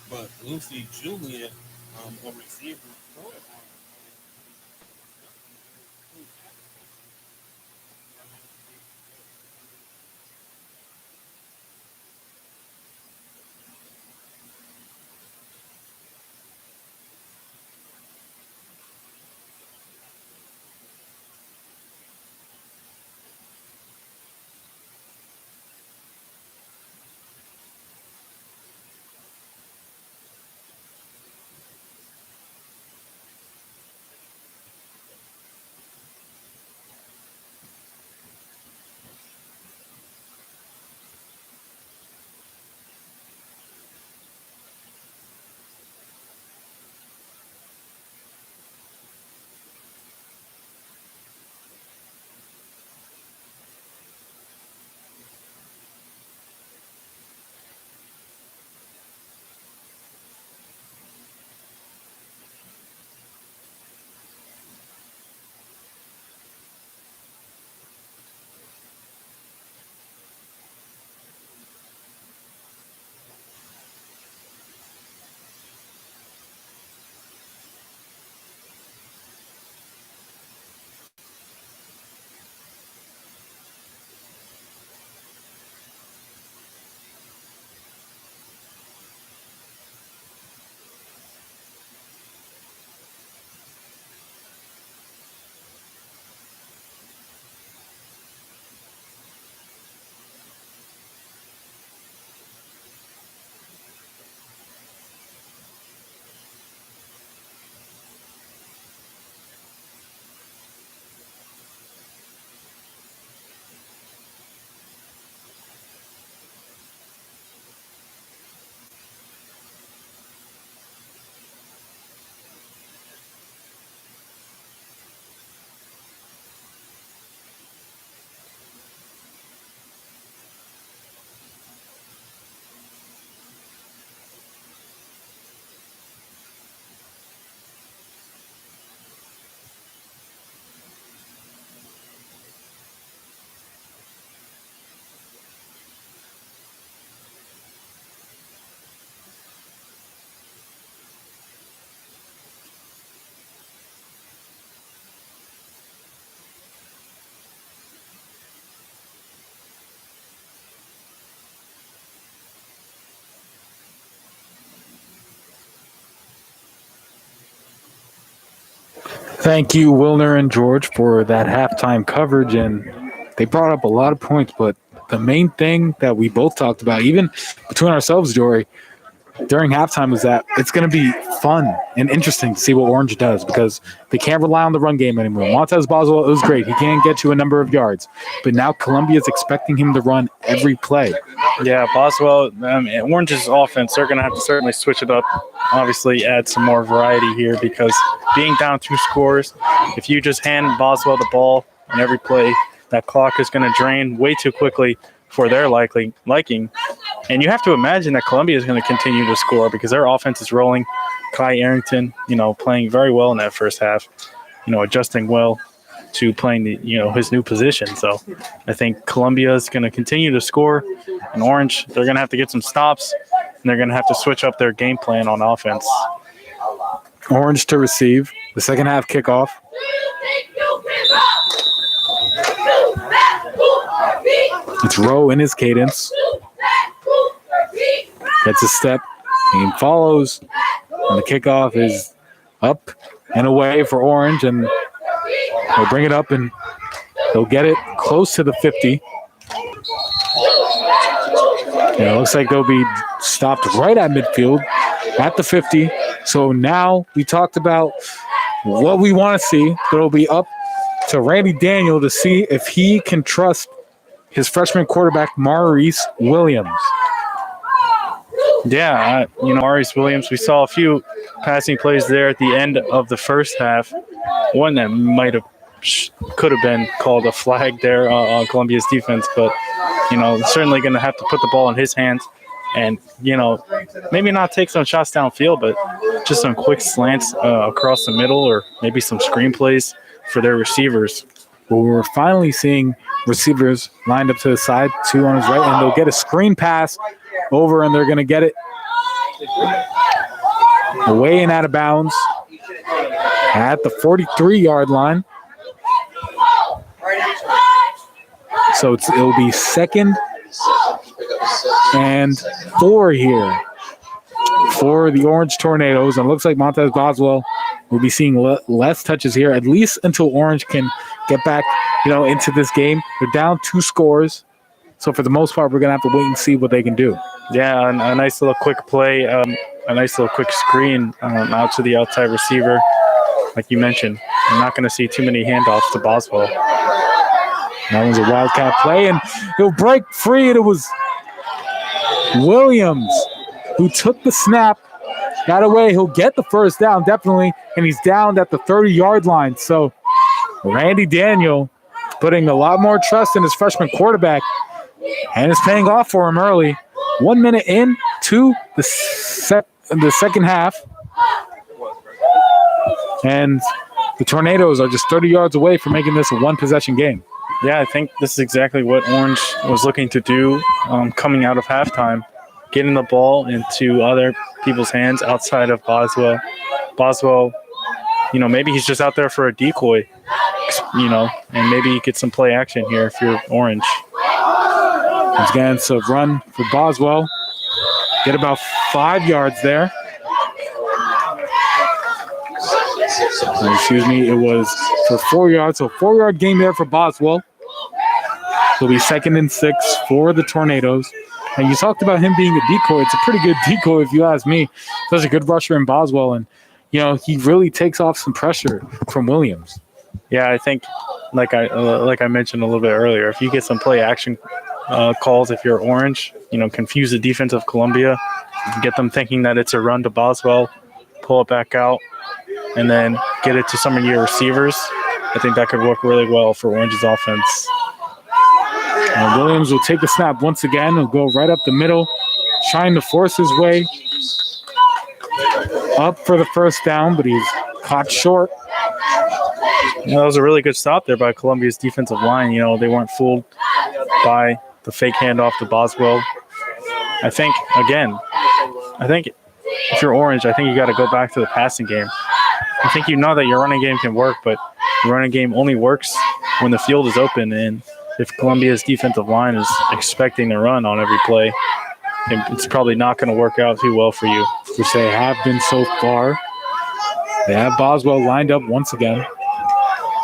But Lucy Julian, a receiver for Thank you, Wilner and George, for that halftime coverage. And they brought up a lot of points, but the main thing that we both talked about, even between ourselves, Jory, during halftime was that it's going to be fun and interesting to see what Orange does because they can't rely on the run game anymore. Montez Boswell, it was great. He can't get you a number of yards. But now Columbia's expecting him to run every play. Yeah, Boswell, Orange's offense, they're going to have to certainly switch it up. Obviously, add some more variety here because being down 2 scores, if you just hand Boswell the ball on every play, that clock is going to drain way too quickly for their liking. And you have to imagine that Columbia is going to continue to score because their offense is rolling. Kai Arrington, playing very well in that first half, adjusting well to playing his new position. So I think Columbia is going to continue to score. And Orange, they're going to have to get some stops, and they're going to have to switch up their game plan on offense. Orange to receive. The second half kickoff. It's Rowe in his cadence. Gets a step. He follows. And the kickoff is up and away for Orange. And they'll bring it up and they'll get it close to the 50. And it looks like they'll be stopped right at midfield at the 50. So now we talked about what we want to see. It'll be up to Randy Daniel to see if he can trust his freshman quarterback, Maurice Williams. Yeah, Maurice Williams, we saw a few passing plays there at the end of the first half. One that could have been called a flag there on Columbia's defense, but, certainly going to have to put the ball in his hands and, maybe not take some shots downfield, but just some quick slants across the middle or maybe some screen plays for their receivers. Well, we're finally seeing receivers lined up to the side, 2 on his right, and they'll get a screen pass over, and they're going to get it Away and out of bounds at the 43-yard line. So it'll be 2nd and 4 here for the Orange Tornadoes. And it looks like Montez Boswell will be seeing less touches here, at least until Orange can get back, into this game. They're down 2 scores. So for the most part, we're going to have to wait and see what they can do. Yeah, a nice little quick play, a nice little quick screen out to the outside receiver. Like you mentioned, I'm not going to see too many handoffs to Boswell. That was a wildcat play, and he'll break free, and it was Williams who took the snap, got away. He'll get the first down, definitely, and he's down at the 30-yard line. So Randy Daniel putting a lot more trust in his freshman quarterback, and it's paying off for him early. 1 minute in to the second half, and the Tornadoes are just 30 yards away from making this a one-possession game. Yeah, I think this is exactly what Orange was looking to do coming out of halftime, getting the ball into other people's hands outside of Boswell. Boswell, maybe he's just out there for a decoy, and maybe you get some play action here if you're Orange. Once again, so run for Boswell. Get about 5 yards there. Excuse me, it was for 4 yards. So 4-yard gain there for Boswell. It'll be 2nd and 6 for the Tornadoes. And you talked about him being a decoy. It's a pretty good decoy if you ask me. Such a good rusher in Boswell. And, he really takes off some pressure from Williams. Yeah, I think, like I mentioned a little bit earlier, if you get some play action calls, if you're Orange, confuse the defense of Columbia, get them thinking that it's a run to Boswell, pull it back out, and then get it to some of your receivers. I think that could work really well for Orange's offense. Williams will take the snap once again. He'll go right up the middle, trying to force his way up for the first down, but he's caught short. That was a really good stop there by Columbia's defensive line. They weren't fooled by the fake handoff to Boswell. I think if you're Orange, I think you got to go back to the passing game. I think that your running game can work, but the running game only works when the field is open. And if Columbia's defensive line is expecting to run on every play, it's probably not going to work out too well for you. Which they have been so far. They have Boswell lined up once again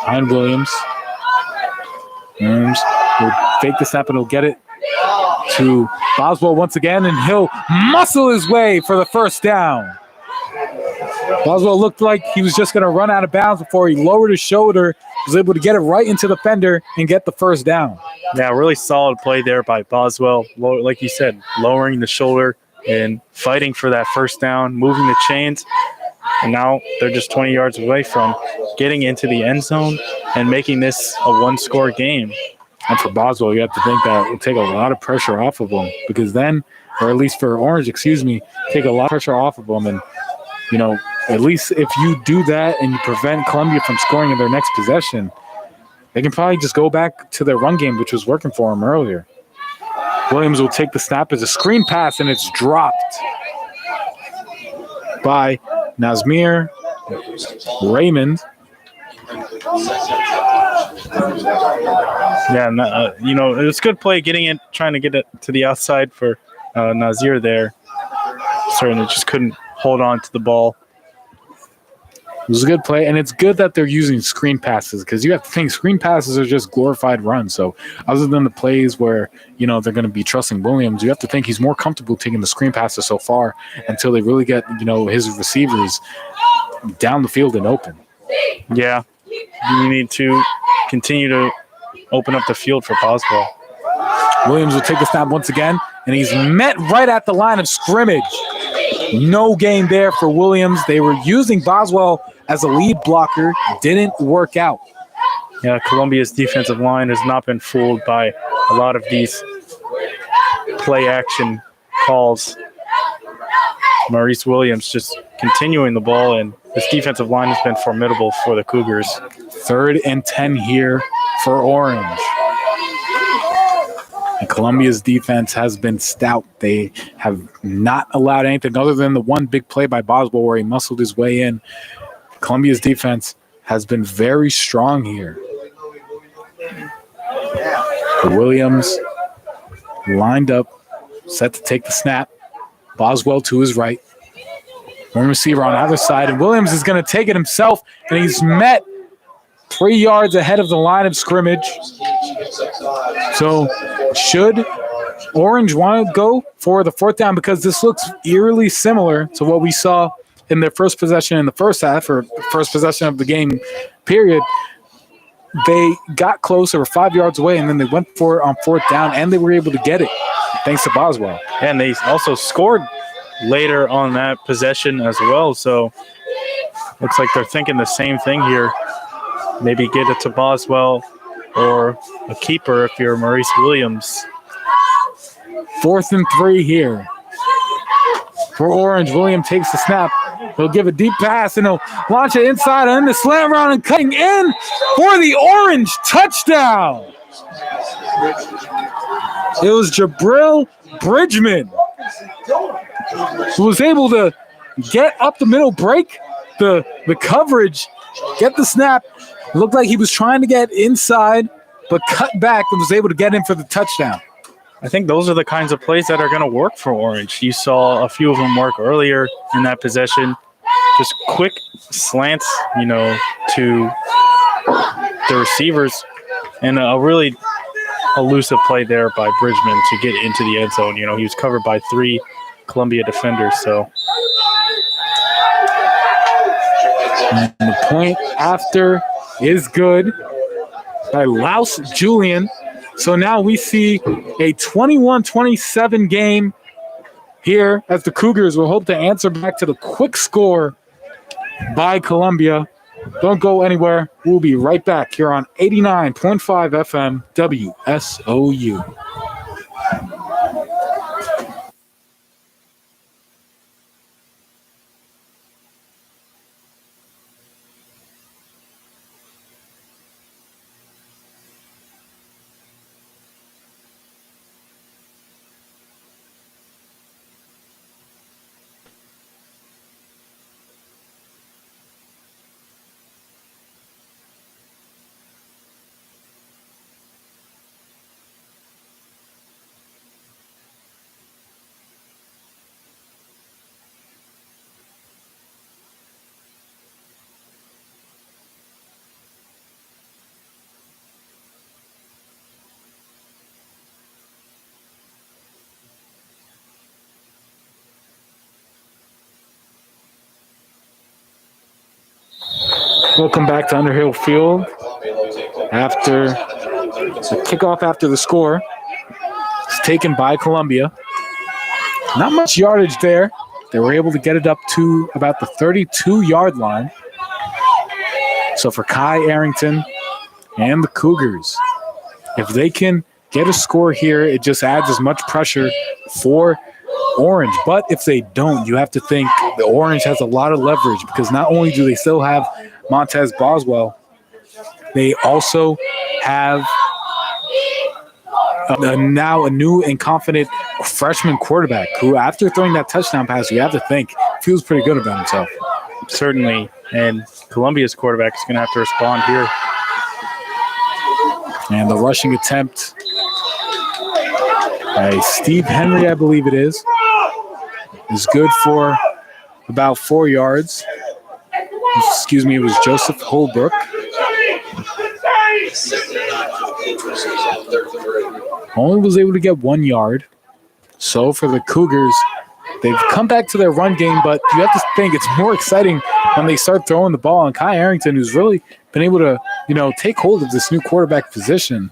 behind Williams. Williams will fake the snap and he'll get it to Boswell once again, and he'll muscle his way for the first down. Boswell looked like he was just going to run out of bounds before he lowered his shoulder, was able to get it right into the fender and get the first down. Yeah, really solid play there by Boswell. Like you said, lowering the shoulder and fighting for that first down, moving the chains. And now they're just 20 yards away from getting into the end zone and making this a one-score game. And for Boswell, you have to think that it will take a lot of pressure off of him, because then, or at least for Orange, take a lot of pressure off of them. And, at least if you do that and you prevent Columbia from scoring in their next possession, they can probably just go back to their run game, which was working for them earlier. Williams will take the snap as a screen pass, and it's dropped by Nazmir Raymond. Yeah, it was a good play getting it, trying to get it to the outside for Nazir there. Certainly just couldn't hold on to the ball. It was a good play, and it's good that they're using screen passes, because you have to think screen passes are just glorified runs. So other than the plays where, they're going to be trusting Williams, you have to think he's more comfortable taking the screen passes so far until they really get, his receivers down the field and open. Yeah, you need to continue to open up the field for Boswell. Williams will take the snap once again, and he's met right at the line of scrimmage. No gain there for Williams. They were using Boswell as a lead blocker. Didn't work out. Yeah, Columbia's defensive line has not been fooled by a lot of these play action calls. Maurice Williams just continuing the ball, and this defensive line has been formidable for the Cougars. 3rd and 10 here for Orange. And Columbia's defense has been stout. They have not allowed anything other than the one big play by Boswell where he muscled his way in. Columbia's defense has been very strong here. Williams lined up, set to take the snap. Boswell to his right. One receiver on either side, and Williams is going to take it himself, and he's met 3 yards ahead of the line of scrimmage. So should Orange want to go for the fourth down, because this looks eerily similar to what we saw in their first possession in the first half, or first possession of the game period. They got close, they were 5 yards away, and then they went for it on fourth down, and they were able to get it thanks to Boswell. And they also scored later on that possession as well. So looks like they're thinking the same thing here. Maybe get it to Boswell or a keeper if you're Maurice Williams. 4th and 3 here. For Orange, Williams takes the snap. He'll give a deep pass, and he'll launch it inside and the slam around and cutting in for the Orange touchdown. It was Jabril Bridgman who was able to get up the middle, break the coverage, get the snap. It looked like he was trying to get inside, but cut back and was able to get in for the touchdown. I think those are the kinds of plays that are going to work for Orange. You saw a few of them work earlier in that possession. Just quick slants, to the receivers, and a really elusive play there by Bridgman to get into the end zone. He was covered by 3 Columbia defenders. So and the point after is good by Laus Julian. So now we see a 21-27 game here as the Cougars will hope to answer back to the quick score by Columbia. Don't go anywhere. We'll be right back here on 89.5 FM WSOU. Welcome back to Underhill Field after the kickoff after the score. It's taken by Columbia. Not much yardage there. They were able to get it up to about the 32-yard line. So for Kai Arrington and the Cougars, if they can get a score here, it just adds as much pressure for Orange. But if they don't, you have to think the Orange has a lot of leverage, because not only do they still have Montez Boswell, they also have now a new and confident freshman quarterback who, after throwing that touchdown pass, you have to think feels pretty good about himself. Certainly, and Columbia's quarterback is going to have to respond here. And the rushing attempt by Steve Henry, I believe it is good for about 4 yards. Excuse me, it was Joseph Holbrook. Only was able to get 1 yard. So for the Cougars, they've come back to their run game, but you have to think it's more exciting when they start throwing the ball. And Kai Arrington, who's really been able to, take hold of this new quarterback position,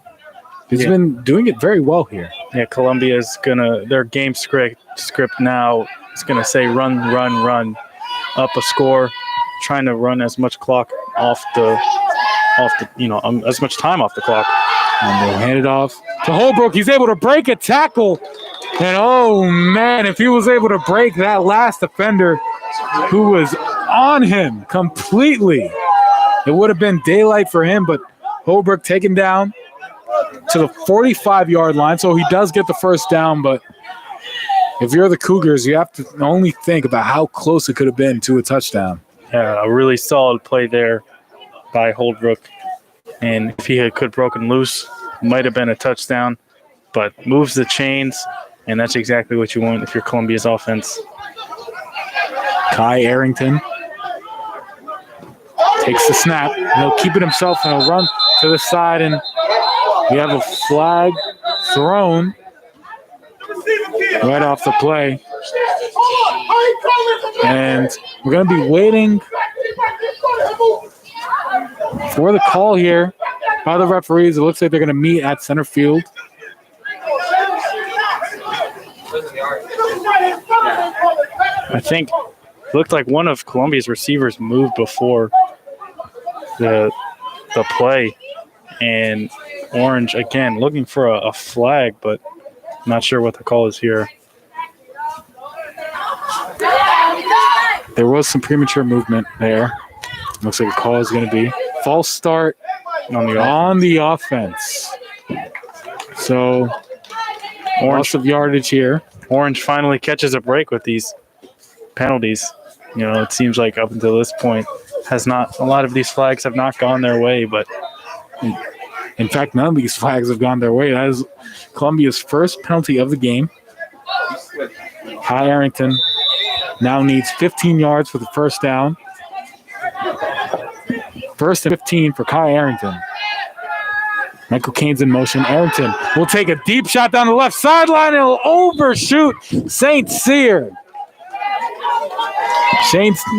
he's been doing it very well here. Yeah, Columbia's their game script now is gonna say run, run, run, up a score, trying to run as much clock off the as much time off the clock. And they'll hand it off to Holbrook. He's able to break a tackle. And oh man, if he was able to break that last defender who was on him completely, it would have been daylight for him. But Holbrook taken down to the 45-yard line, so he does get the first down, but if you're the Cougars, you have to only think about how close it could have been to a touchdown. Yeah, a really solid play there by Holdbrook. And if he could have broken loose, might have been a touchdown, but moves the chains, and that's exactly what you want if you're Columbia's offense. Kai Arrington takes the snap. He'll keep it himself, and he'll run to the side, and we have a flag thrown right off the play. And we're going to be waiting for the call here by the referees. It looks like they're going to meet at center field. I think it looked like one of Columbia's receivers moved before the play, and Orange, again, looking for a flag, but not sure what the call is here. There was some premature movement there. Looks like a call is going to be false start on the offense. So, loss of yardage here. Orange finally catches a break with these penalties. You know, it seems like up until this point, a lot of these flags have not gone their way, but in fact, none of these flags have gone their way. That is Columbia's first penalty of the game. Kai Arrington now needs 15 yards for the first down. First and 15 for Kai Arrington. Michael Cain's in motion. Arrington will take a deep shot down the left sideline. He'll overshoot St. Cyr.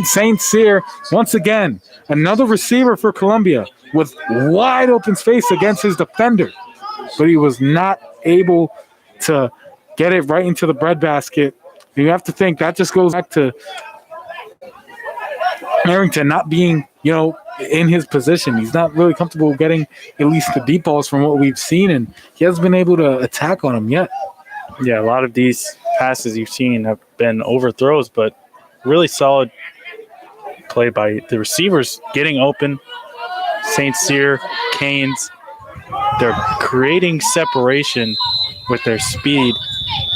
St. Cyr, once again, another receiver for Columbia with wide open space against his defender. But he was not able to get it right into the breadbasket. You have to think that just goes back to Arrington not being, in his position. He's not really comfortable getting at least the deep balls from what we've seen, and he hasn't been able to attack on them yet. Yeah, a lot of these passes you've seen have been overthrows, but really solid play by the receivers getting open. St. Cyr, Canes, they're creating separation with their speed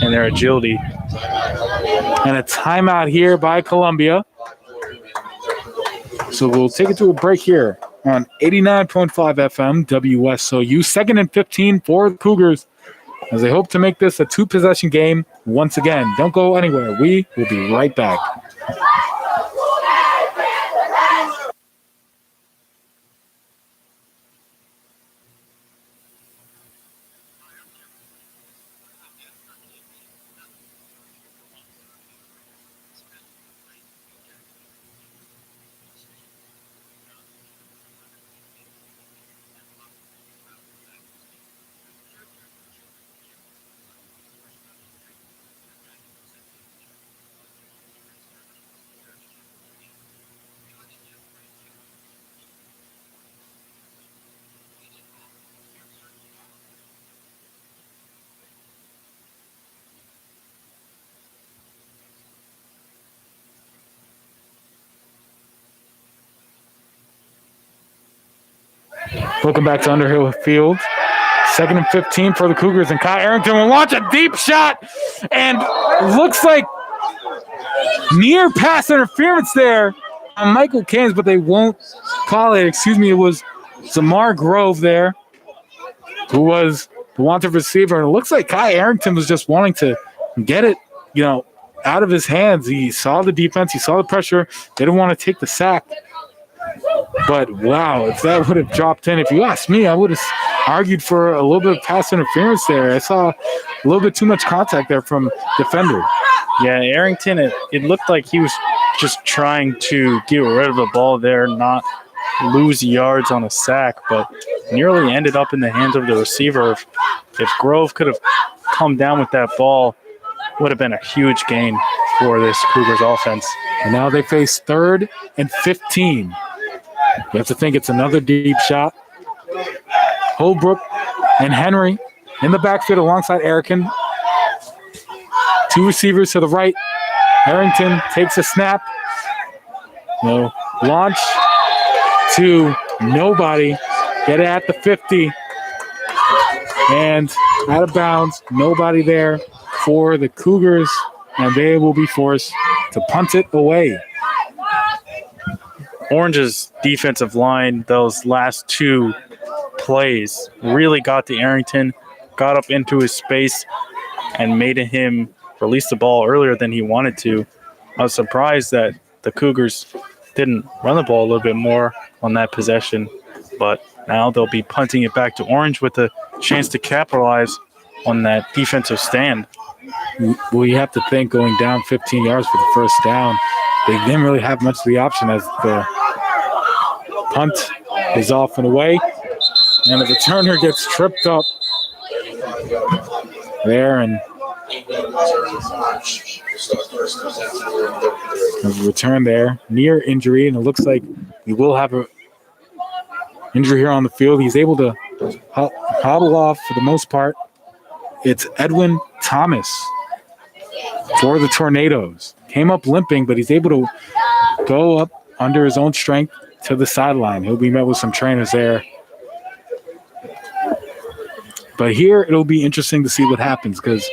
and their agility. And a timeout here by Columbia. So we'll take it to a break here on 89.5 FM WSOU. 2nd and 15 for the Cougars as they hope to make this a two-possession game once again. Don't go anywhere. We will be right back. Welcome back to Underhill Field. 2nd and 15 for the Cougars, and Kai Arrington will launch a deep shot, and looks like near pass interference there on Michael Caines, but they won't call it. It was Zamar Grove there, who was the wanted receiver, and it looks like Kai Arrington was just wanting to get it, out of his hands. He saw the defense, he saw the pressure, they didn't want to take the sack. But, wow, if that would have dropped in, if you ask me, I would have argued for a little bit of pass interference there. I saw a little bit too much contact there from defender. Yeah, Arrington, it looked like he was just trying to get rid of the ball there, not lose yards on a sack, but nearly ended up in the hands of the receiver. If Grove could have come down with that ball, would have been a huge gain for this Cougars offense. And now they face 3rd and 15. You have to think it's another deep shot. Holbrook and Henry in the backfield alongside Arrington. 2 receivers to the right. Arrington takes a snap. Launch to nobody. Get it at the 50. And out of bounds, nobody there for the Cougars, and they will be forced to punt it away. Orange's defensive line, those last two plays, really got to Arrington, got up into his space, and made him release the ball earlier than he wanted to. I was surprised that the Cougars didn't run the ball a little bit more on that possession, but now they'll be punting it back to Orange with a chance to capitalize on that defensive stand. Well, you have to think going down 15 yards for the first down, they didn't really have much of the option as the punt is off and away. And the returner gets tripped up there, and a return there, near injury, and it looks like we will have a injury here on the field. He's able to hobble off for the most part. It's Edwin Thomas for the Tornadoes. Came up limping, but he's able to go up under his own strength to the sideline. He'll be met with some trainers there. But here it'll be interesting to see what happens because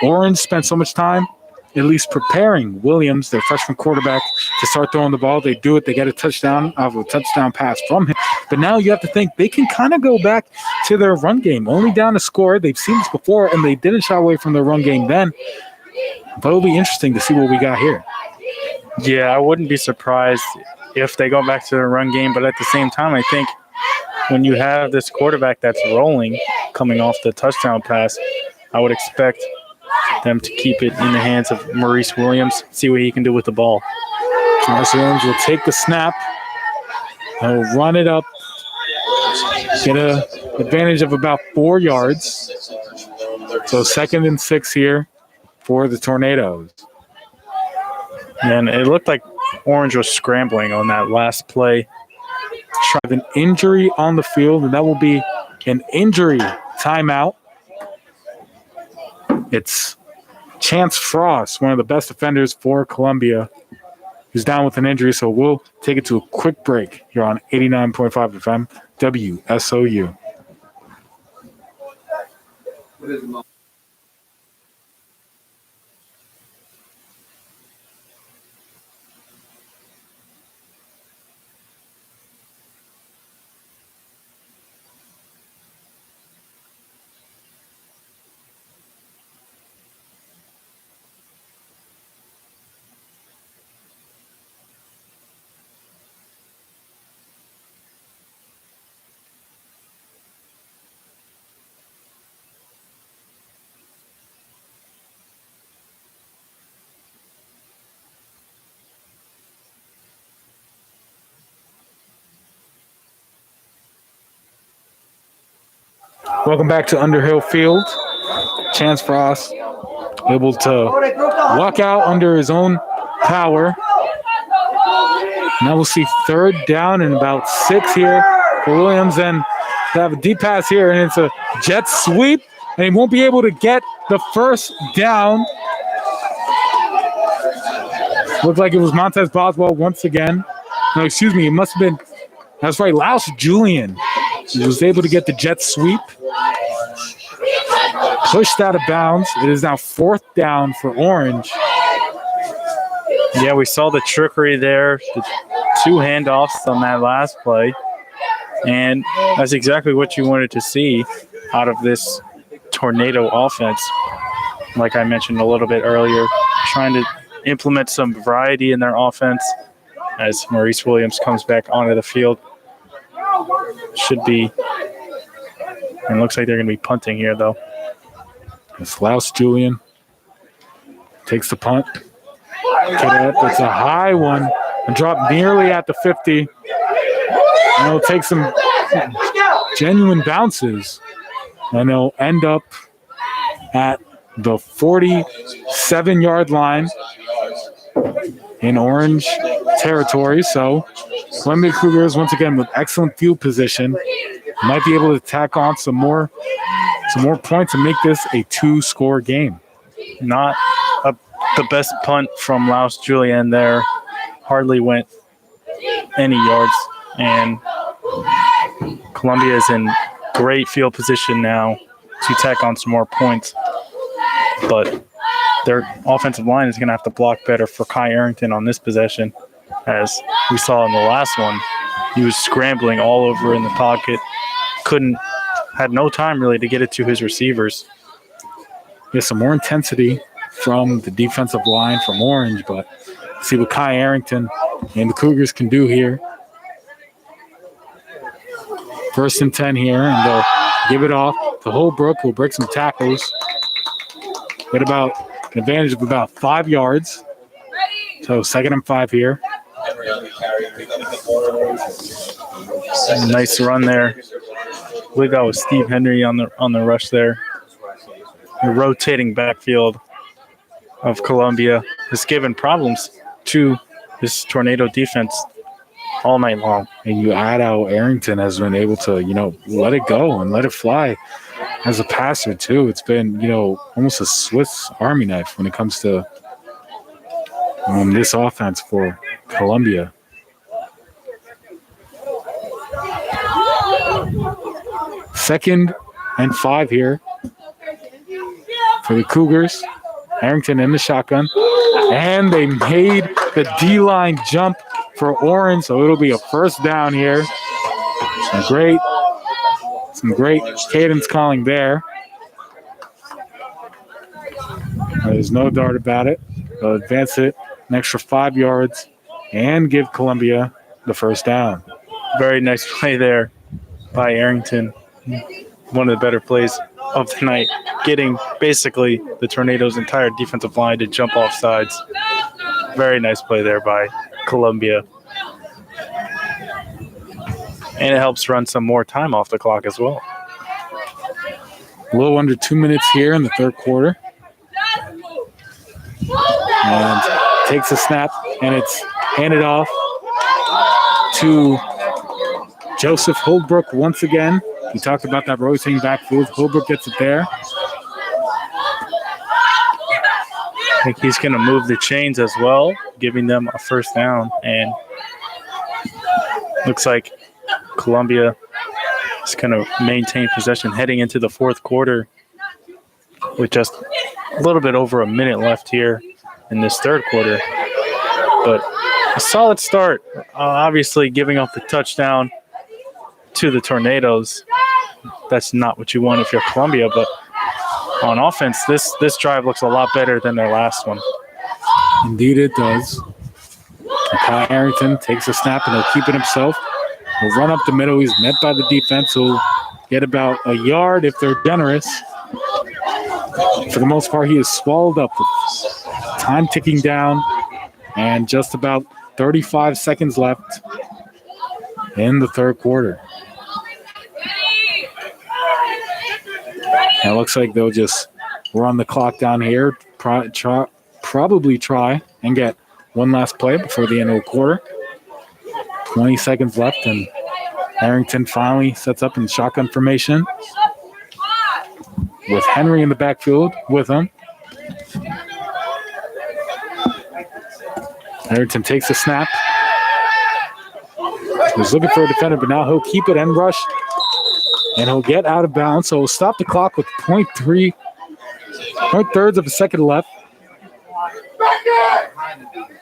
Orange spent so much time at least preparing Williams, their freshman quarterback, to start throwing the ball. They do it. They get a touchdown pass from him. But now you have to think they can kind of go back to their run game. Only down a score. They've seen this before, and they didn't shy away from their run game then. But it'll be interesting to see what we got here. Yeah, I wouldn't be surprised if they go back to their run game. But at the same time, I think when you have this quarterback that's rolling, coming off the touchdown pass, I would expect them to keep it in the hands of Maurice Williams, see what he can do with the ball. Maurice Williams will take the snap. He'll run it up, get an advantage of about 4 yards. So 2nd and 6 here for the Tornadoes. And it looked like Orange was scrambling on that last play. Have an injury on the field, and that will be an injury timeout. It's Chance Frost, one of the best defenders for Columbia, who's down with an injury. So we'll take it to a quick break here on 89.5 FM WSOU. Welcome back to Underhill Field. Chance Frost able to walk out under his own power. Now we'll see 3rd down and about 6 here for Williams. And they have a deep pass here, and it's a jet sweep, and he won't be able to get the first down. Looked like it was Montez Boswell once again. No, excuse me, it must have been, that's right, Laos Julian. He was able to get the jet sweep. Pushed out of bounds. It is now 4th down for Orange. Yeah, we saw the trickery there, the 2 handoffs on that last play. And that's exactly what you wanted to see out of this Tornado offense. Like I mentioned a little bit earlier, trying to implement some variety in their offense as Maurice Williams comes back onto the field. Should be, and it looks like they're going to be punting here, though. It's Laos Julian. Takes the punt. It's a high one and dropped nearly at the 50. And it'll take some genuine bounces, and they'll end up at the 47-yard line in Orange territory. So Columbia Cougars, once again, with excellent field position, might be able to tack on some more points and make this a 2-score game. Not the best punt from Laos Julian there. Hardly went any yards. And Columbia is in great field position now to tack on some more points. But their offensive line is going to have to block better for Kai Arrington on this possession. As we saw in the last one, he was scrambling all over in the pocket, had no time really to get it to his receivers. Get some more intensity from the defensive line from Orange, but see what Kai Arrington and the Cougars can do here. 1st and 10 here, and they'll give it off to Holbrook, who'll break some tackles. Get about an advantage of about 5 yards. So 2nd and 5 here. Nice run there. I believe that was Steve Henry on the rush there. The rotating backfield of Columbia has given problems to this Tornado defense all night long. And you add how Arrington has been able to, let it go and let it fly as a passer too. It's been, almost a Swiss Army knife when it comes to this offense for Columbia. Second and 5 here for the Cougars. Arrington in the shotgun. And they made the D-line jump for Orange, so it'll be a 1st down here. Some great cadence calling there. There's no doubt about it. They'll advance it an extra 5 yards and give Columbia the 1st down. Very nice play there by Arrington. One of the better plays of the night, getting basically the Tornadoes' entire defensive line to jump off sides. Very nice play there by Columbia. And it helps run some more time off the clock as well. A little under 2 minutes here in the 3rd quarter. And takes a snap, and it's handed off to Joseph Holbrook once again. We talked about that rotating backfield. Holbrook gets it there. I think he's going to move the chains as well, giving them a 1st down. And looks like Columbia is going to maintain possession heading into the 4th quarter with just a little bit over a minute left here in this 3rd quarter. But a solid start, obviously giving up the touchdown to the Tornadoes. That's not what you want if you're Columbia, but on offense, this drive looks a lot better than their last one. Indeed it does. Kai Arrington takes a snap and he'll keep it himself. He'll run up the middle. He's met by the defense. He'll get about a yard if they're generous. For the most part, he is swallowed up with time ticking down and just about 35 seconds left in the 3rd quarter. And it looks like they'll just run the clock down here, probably try and get one last play before the end of the quarter. 20 seconds left, and Arrington finally sets up in shotgun formation with Henry in the backfield with him. Arrington takes a snap. He's looking for a defender, but now he'll keep it and rush. And he'll get out of bounds, so he'll stop the clock with 0.3 of a second left.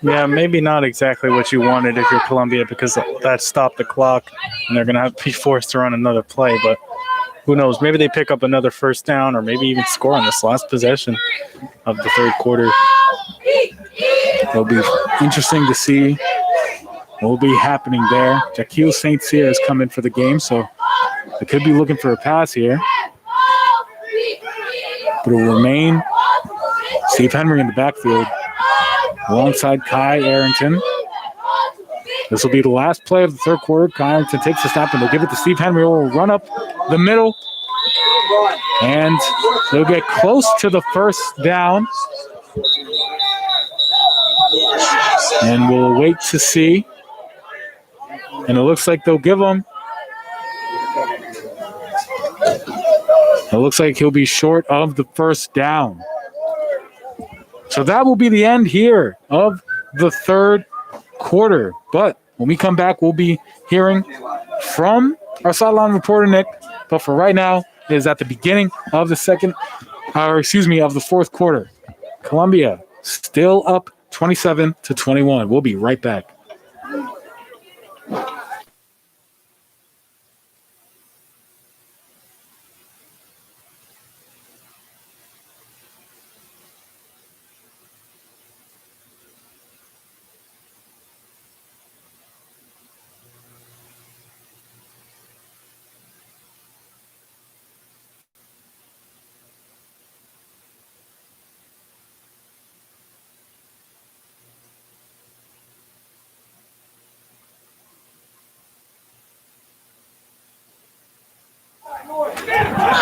Yeah, maybe not exactly what you wanted if you're Columbia, because that stopped the clock, and they're going to have to be forced to run another play. But who knows? Maybe they pick up another 1st down, or maybe even score on this last possession of the 3rd quarter. It'll be interesting to see what will be happening there. Jaquil St. Cyr has come in for the game, so they could be looking for a pass here. But it will remain Steve Henry in the backfield alongside Kai Arrington. This will be the last play of the 3rd quarter. Kai Arrington takes the snap and they'll give it to Steve Henry. Will run up the middle. And they'll get close to the 1st down. And we'll wait to see. And it looks like they'll give him. It looks like he'll be short of the 1st down. So that will be the end here of the 3rd quarter. But when we come back, we'll be hearing from our sideline reporter, Nick. But for right now, is at the beginning of the of the fourth quarter. Columbia still up 27-21. We'll be right back.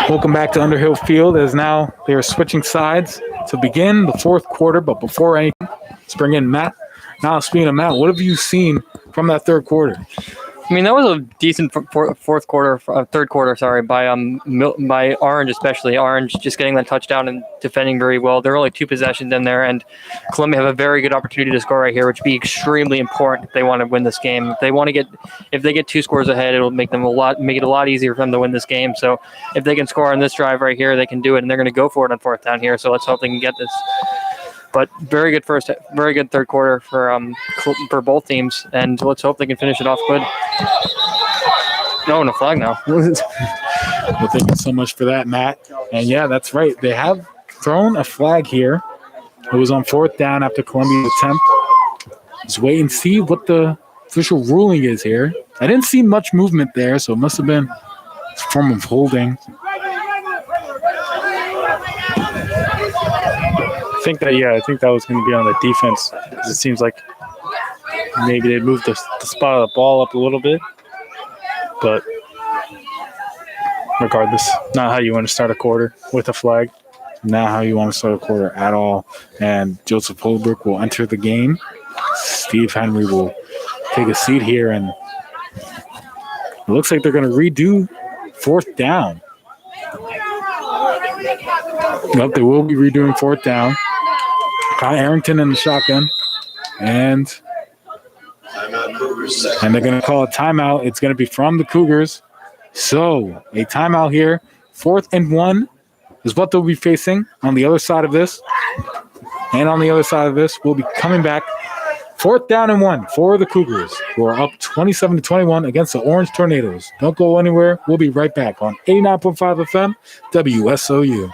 Welcome back to Underhill Field as now they are switching sides to begin the fourth quarter. But before anything, let's bring in Matt. Now, speaking of Matt, what have you seen from that third quarter? I mean, that was a decent third quarter. Sorry, by Orange especially. Orange just getting that touchdown and defending very well. There are only 2 possessions in there, and Columbia have a very good opportunity to score right here, which would be extremely important if they want to win this game. If they get 2 scores ahead, it'll make it a lot easier for them to win this game. So if they can score on this drive right here, they can do it, and they're going to go for it on fourth down here. So let's hope they can get this. But very good third quarter for both teams, and let's hope they can finish it off good. No flag now. Well, thank you so much for that, Matt. And yeah, that's right. They have thrown a flag here. It was on fourth down after Columbia's attempt. Let's wait and see what the official ruling is here. I didn't see much movement there, so it must have been a form of holding. I think that was going to be on the defense because it seems like maybe they moved the spot of the ball up a little bit. But regardless, not how you want to start a quarter with a flag. Not how you want to start a quarter at all. And Joseph Holbrook will enter the game. Steve Henry will take a seat here, and it looks like they're going to redo fourth down. Nope, they will be redoing fourth down. Kyle Arrington in the shotgun. And they're going to call a timeout. It's going to be from the Cougars. So a timeout here. 4th and 1 is what they'll be facing on the other side of this. And on the other side of this, we'll be coming back. 4th down and 1 for the Cougars, who are up 27-21 against the Orange Tornadoes. Don't go anywhere. We'll be right back on 89.5 FM, WSOU.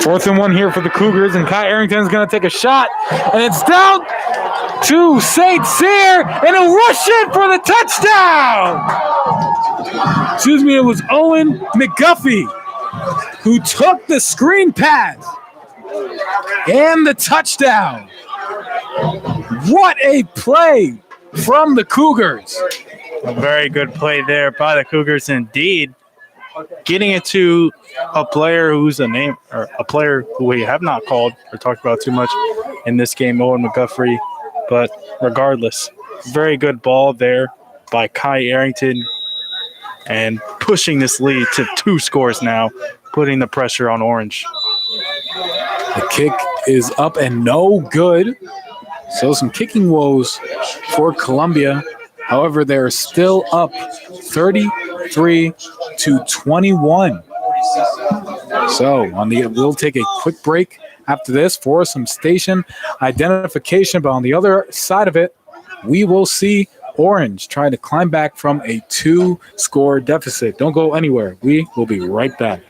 Fourth and 1 here for the Cougars, and Kai Arrington's going to take a shot, and it's down to St. Cyr, and a rush in for the touchdown. Excuse me, it was Owen McGuffey who took the screen pass and the touchdown. What a play from the Cougars. A very good play there by the Cougars indeed. Getting it to a player who's a player who we have not called or talked about too much in this game, Owen McGuffrey. But regardless, very good ball there by Kai Arrington and pushing this lead to 2 scores now, putting the pressure on Orange. The kick is up and no good. So some kicking woes for Columbia. However, they're still up 33-21. So we'll take a quick break after this for some station identification. But on the other side of it, we will see Orange trying to climb back from a 2-score deficit. Don't go anywhere. We will be right back.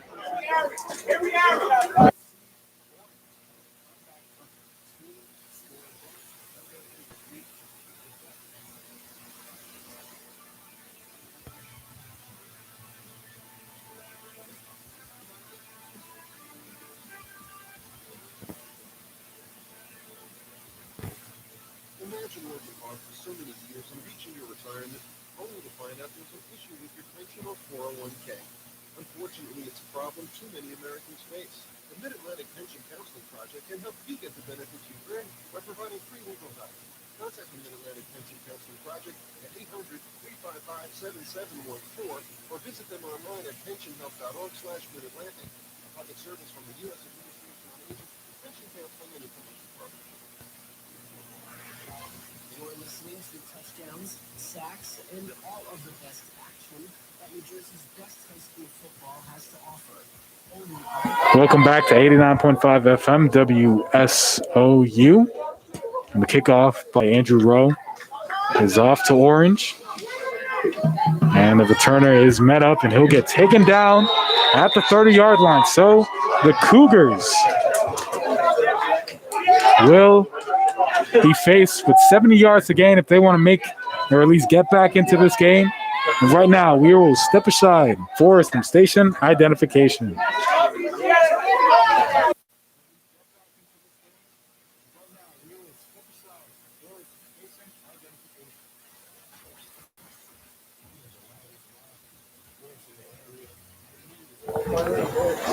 Imagine working hard for so many years and reaching your retirement only to find out there's an issue with your pension or 401k. Unfortunately, it's a problem too many Americans face. The Mid-Atlantic Pension Counseling Project can help you get the benefits you've earned by providing free legal advice. Contact the Mid-Atlantic Pension Counseling Project at 800-355-7714 or visit them online at pensionhelp.org/Mid-Atlantic. A public service from the U.S. Administration on Aging, Pension Counseling and Information Program. You're listening to touchdowns, sacks, and all of the best action that New Jersey's best high school football has to offer. Welcome back to 89.5 FM WSOU. And the kickoff by Andrew Rowe is off to Orange. And the returner is met up, and he'll get taken down at the 30-yard line. So the Cougars will be faced with 70 yards to gain if they want to make or at least get back into this game. And right now, we will step aside for some station identification.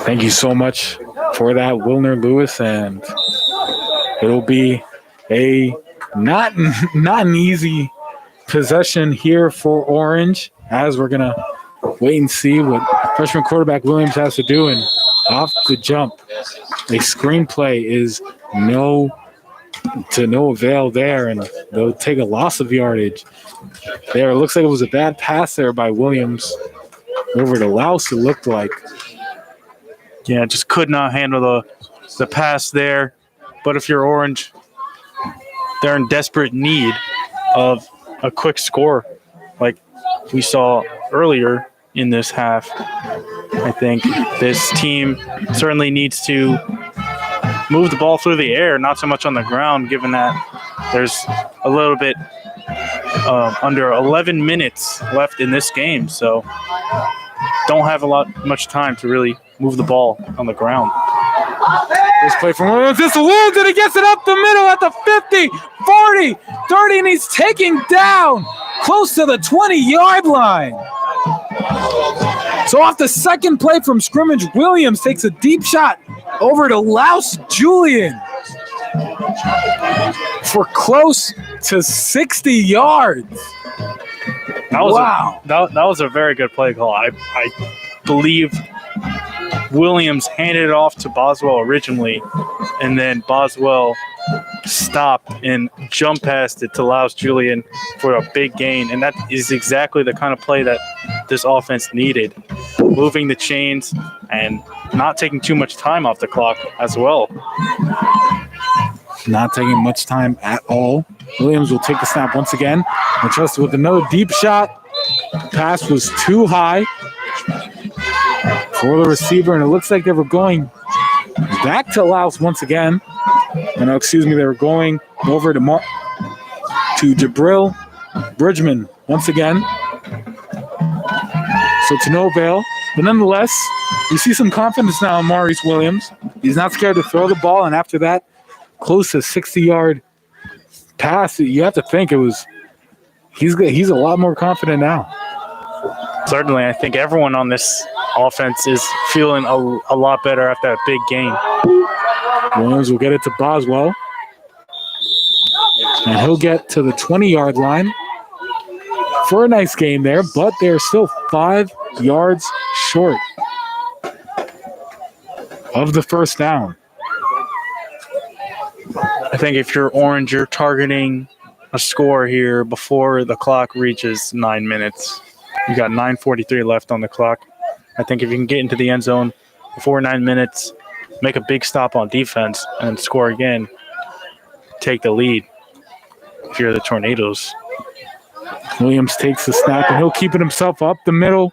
Thank you so much for that, Wilner Lewis, and it'll be a not an easy possession here for Orange, as we're gonna wait and see what freshman quarterback Williams has to do. And off the jump, a screenplay is no avail there, and they'll take a loss of yardage there. It looks like it was a bad pass there by Williams over to Laus, it looked like. Yeah, just could not handle the pass there. But if you're Orange, they're in desperate need of a quick score like we saw earlier in this half. I think this team certainly needs to move the ball through the air, not so much on the ground, given that there's a little bit under 11 minutes left in this game. So don't have much time to really move the ball on the ground. This play from Williams. This Williams, and he gets it up the middle at the 50, 40, 30, and he's taking down close to the 20-yard line. So off the second play from scrimmage, Williams takes a deep shot over to Laus Julian for close to 60 yards. That was a very good play call. I believe Williams handed it off to Boswell originally, and then Boswell stopped and jumped past it to Laus Julian for a big gain. And that is exactly the kind of play that this offense needed. Moving the chains and not taking too much time off the clock as well. Not taking much time at all. Williams will take the snap once again. And trusted with another deep shot. The pass was too high for the receiver, and it looks like they were going back to Laus once again. They were going over to Jabril Bridgman once again. So to no avail. But nonetheless, you see some confidence now in Maurice Williams. He's not scared to throw the ball, and after that close to 60-yard pass, you have to think he's a lot more confident now. Certainly, I think everyone on this offense is feeling a lot better after that big game. Williams will get it to Boswell. And he'll get to the 20-yard line for a nice game there, but they're still 5 yards short of the first down. I think if you're Orange, you're targeting a score here before the clock reaches 9 minutes. You got 9:43 left on the clock. I think if you can get into the end zone before 9 minutes, make a big stop on defense and score again, take the lead if you're the Tornadoes. Williams takes the snap, and he'll keep it himself up the middle.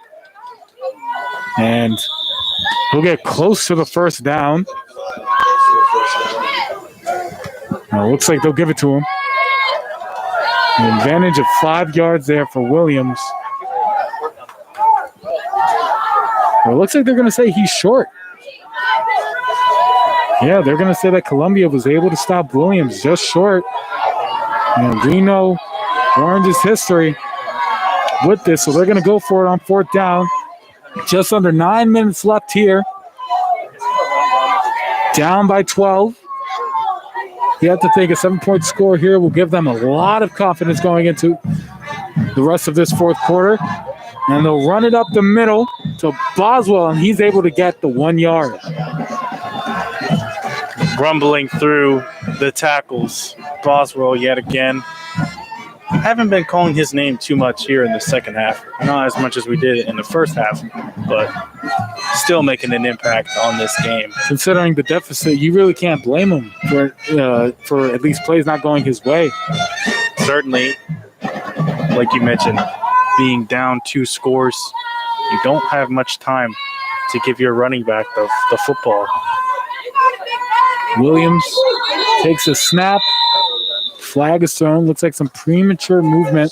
And he'll get close to the first down. Now, it looks like they'll give it to him. An advantage of 5 yards there for Williams. Well, it looks like they're going to say he's short. Yeah, they're going to say that Columbia was able to stop Williams just short. We know Orange's history with this, so they're going to go for it on 4th down. Just under 9 minutes left here. Down by 12. You have to think a 7-point score here will give them a lot of confidence going into the rest of this 4th quarter. And they'll run it up the middle to Boswell, and he's able to get the 1 yard. Rumbling through the tackles. Boswell yet again. Haven't been calling his name too much here in the second half. Not as much as we did in the first half, but still making an impact on this game. Considering the deficit, you really can't blame him for at least plays not going his way. Certainly, like you mentioned, being down 2 scores, you don't have much time to give your running back the football. Williams takes a snap. Flag is thrown. Looks like some premature movement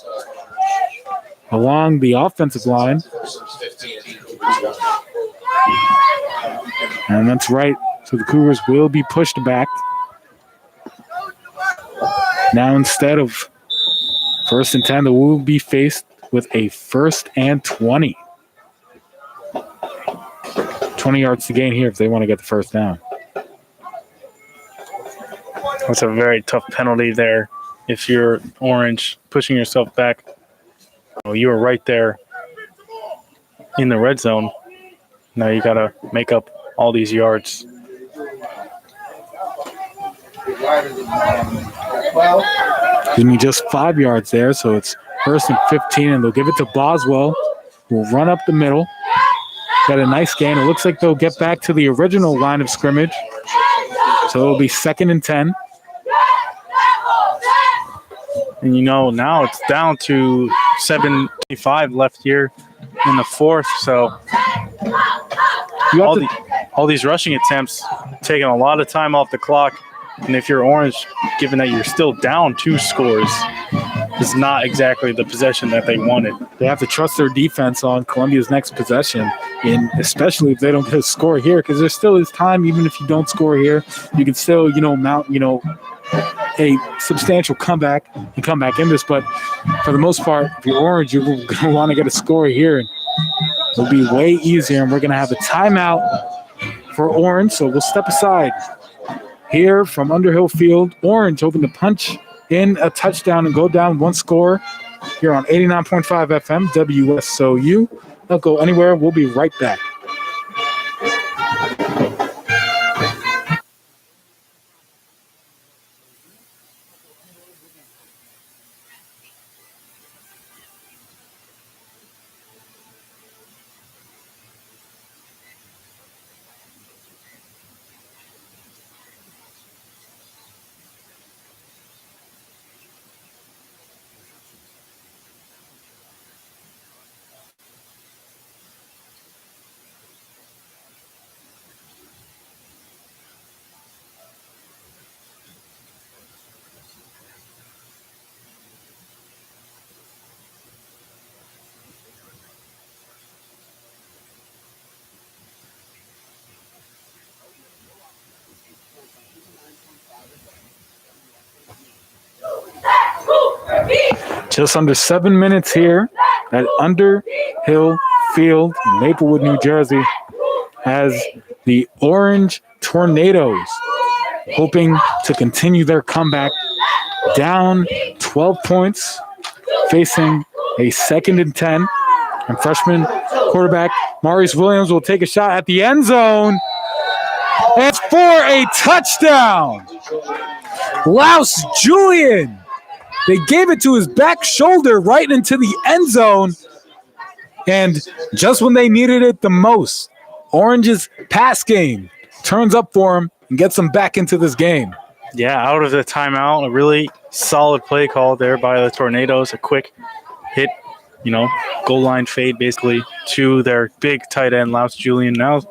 along the offensive line. And that's right. So the Cougars will be pushed back. Now instead of 1st and 10, they will be faced with a 1st and 20. 20 yards to gain here if they want to get the 1st down. That's a very tough penalty there. If you're Orange, pushing yourself back, you were right there in the red zone. Now you got to make up all these yards. Give me just 5 yards there, so it's 1st and 15, and they'll give it to Boswell. We'll run up the middle. Got a nice gain. It looks like they'll get back to the original line of scrimmage. So it'll be 2nd and 10. And now it's down to 7:25 left here in the 4th. So all these rushing attempts taking a lot of time off the clock. And if you're Orange, given that you're still down 2 scores, is not exactly the possession that they wanted. They have to trust their defense on Columbia's next possession, and especially if they don't get a score here, because there still is time. Even if you don't score here, you can still, mount, a substantial comeback and come back in this. But for the most part, if you're Orange, you're going to want to get a score here, and it'll be way easier. And we're going to have a timeout for Orange, so we'll step aside here from Underhill Field. Orange hoping to punch in a touchdown and go down 1 score here on 89.5 FM WSOU. Don't go anywhere. We'll be right back. Just under 7 minutes here at Underhill Field, Maplewood, New Jersey, as the Orange Tornadoes hoping to continue their comeback, down 12 points, facing a 2nd and 10. And freshman quarterback Maurice Williams will take a shot at the end zone. It's for a touchdown. Laus Julian. They gave it to his back shoulder right into the end zone. And just when they needed it the most, Orange's pass game turns up for him and gets them back into this game. Yeah, out of the timeout, a really solid play call there by the Tornadoes. A quick hit, goal line fade basically to their big tight end, Laus Julian. Now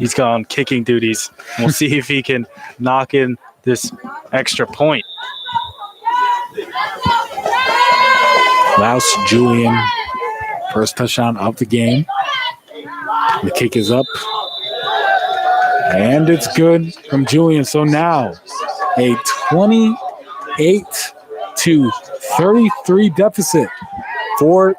he's got on kicking duties. We'll see if he can knock in this extra point. Laus Julian, first touchdown of the game. The kick is up. And it's good from Julian. So now a 28 32-33 deficit for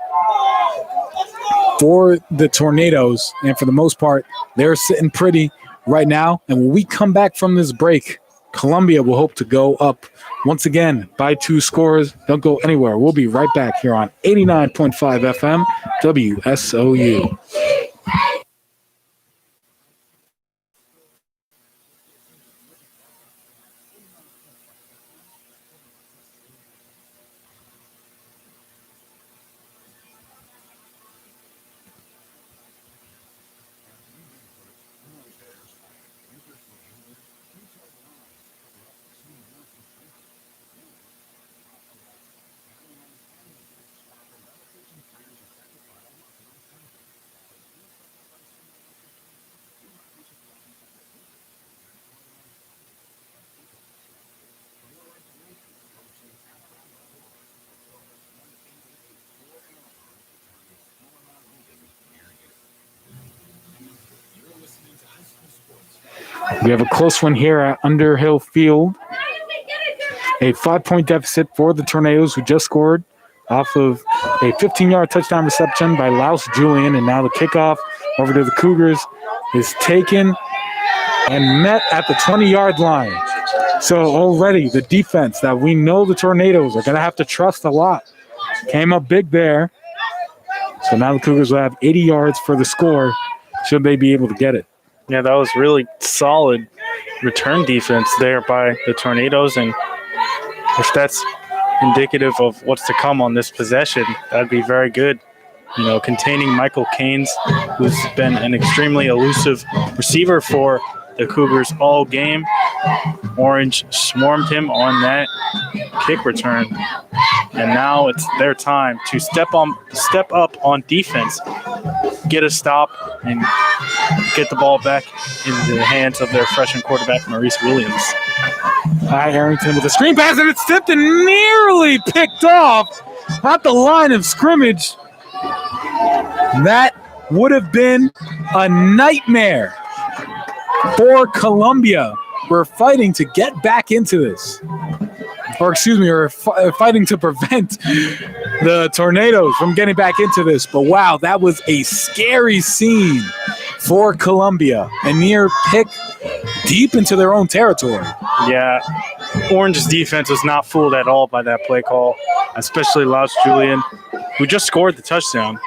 the Tornadoes. And for the most part, they're sitting pretty right now. And when we come back from this break, Columbia will hope to go up once again by 2 scores. Don't go anywhere. We'll be right back here on 89.5 FM WSOU. We have a close one here at Underhill Field. A 5-point deficit for the Tornadoes, who just scored off of a 15-yard touchdown reception by Laus Julian. And now the kickoff over to the Cougars is taken and met at the 20-yard line. So already the defense that we know the Tornadoes are going to have to trust a lot came up big there. So now the Cougars will have 80 yards for the score should they be able to get it. Yeah, that was really solid return defense there by the Tornadoes. And if that's indicative of what's to come on this possession, that'd be very good. You know, containing Michael Keynes, who's been an extremely elusive receiver for the Cougars all game. Orange swarmed him on that kick return. And now it's their time to step up on defense, get a stop, and get the ball back into the hands of their freshman quarterback, Maurice Williams. Hi, Arrington with a screen pass, and it's tipped and nearly picked off at the line of scrimmage. That would have been a nightmare for Columbia. We're fighting to get back into this. Or excuse me, we're fighting to prevent the Tornadoes from getting back into this. But wow, that was a scary scene for Columbia. A near pick deep into their own territory. Yeah, Orange's defense was not fooled at all by that play call, especially Laus Julian, who just scored the touchdown.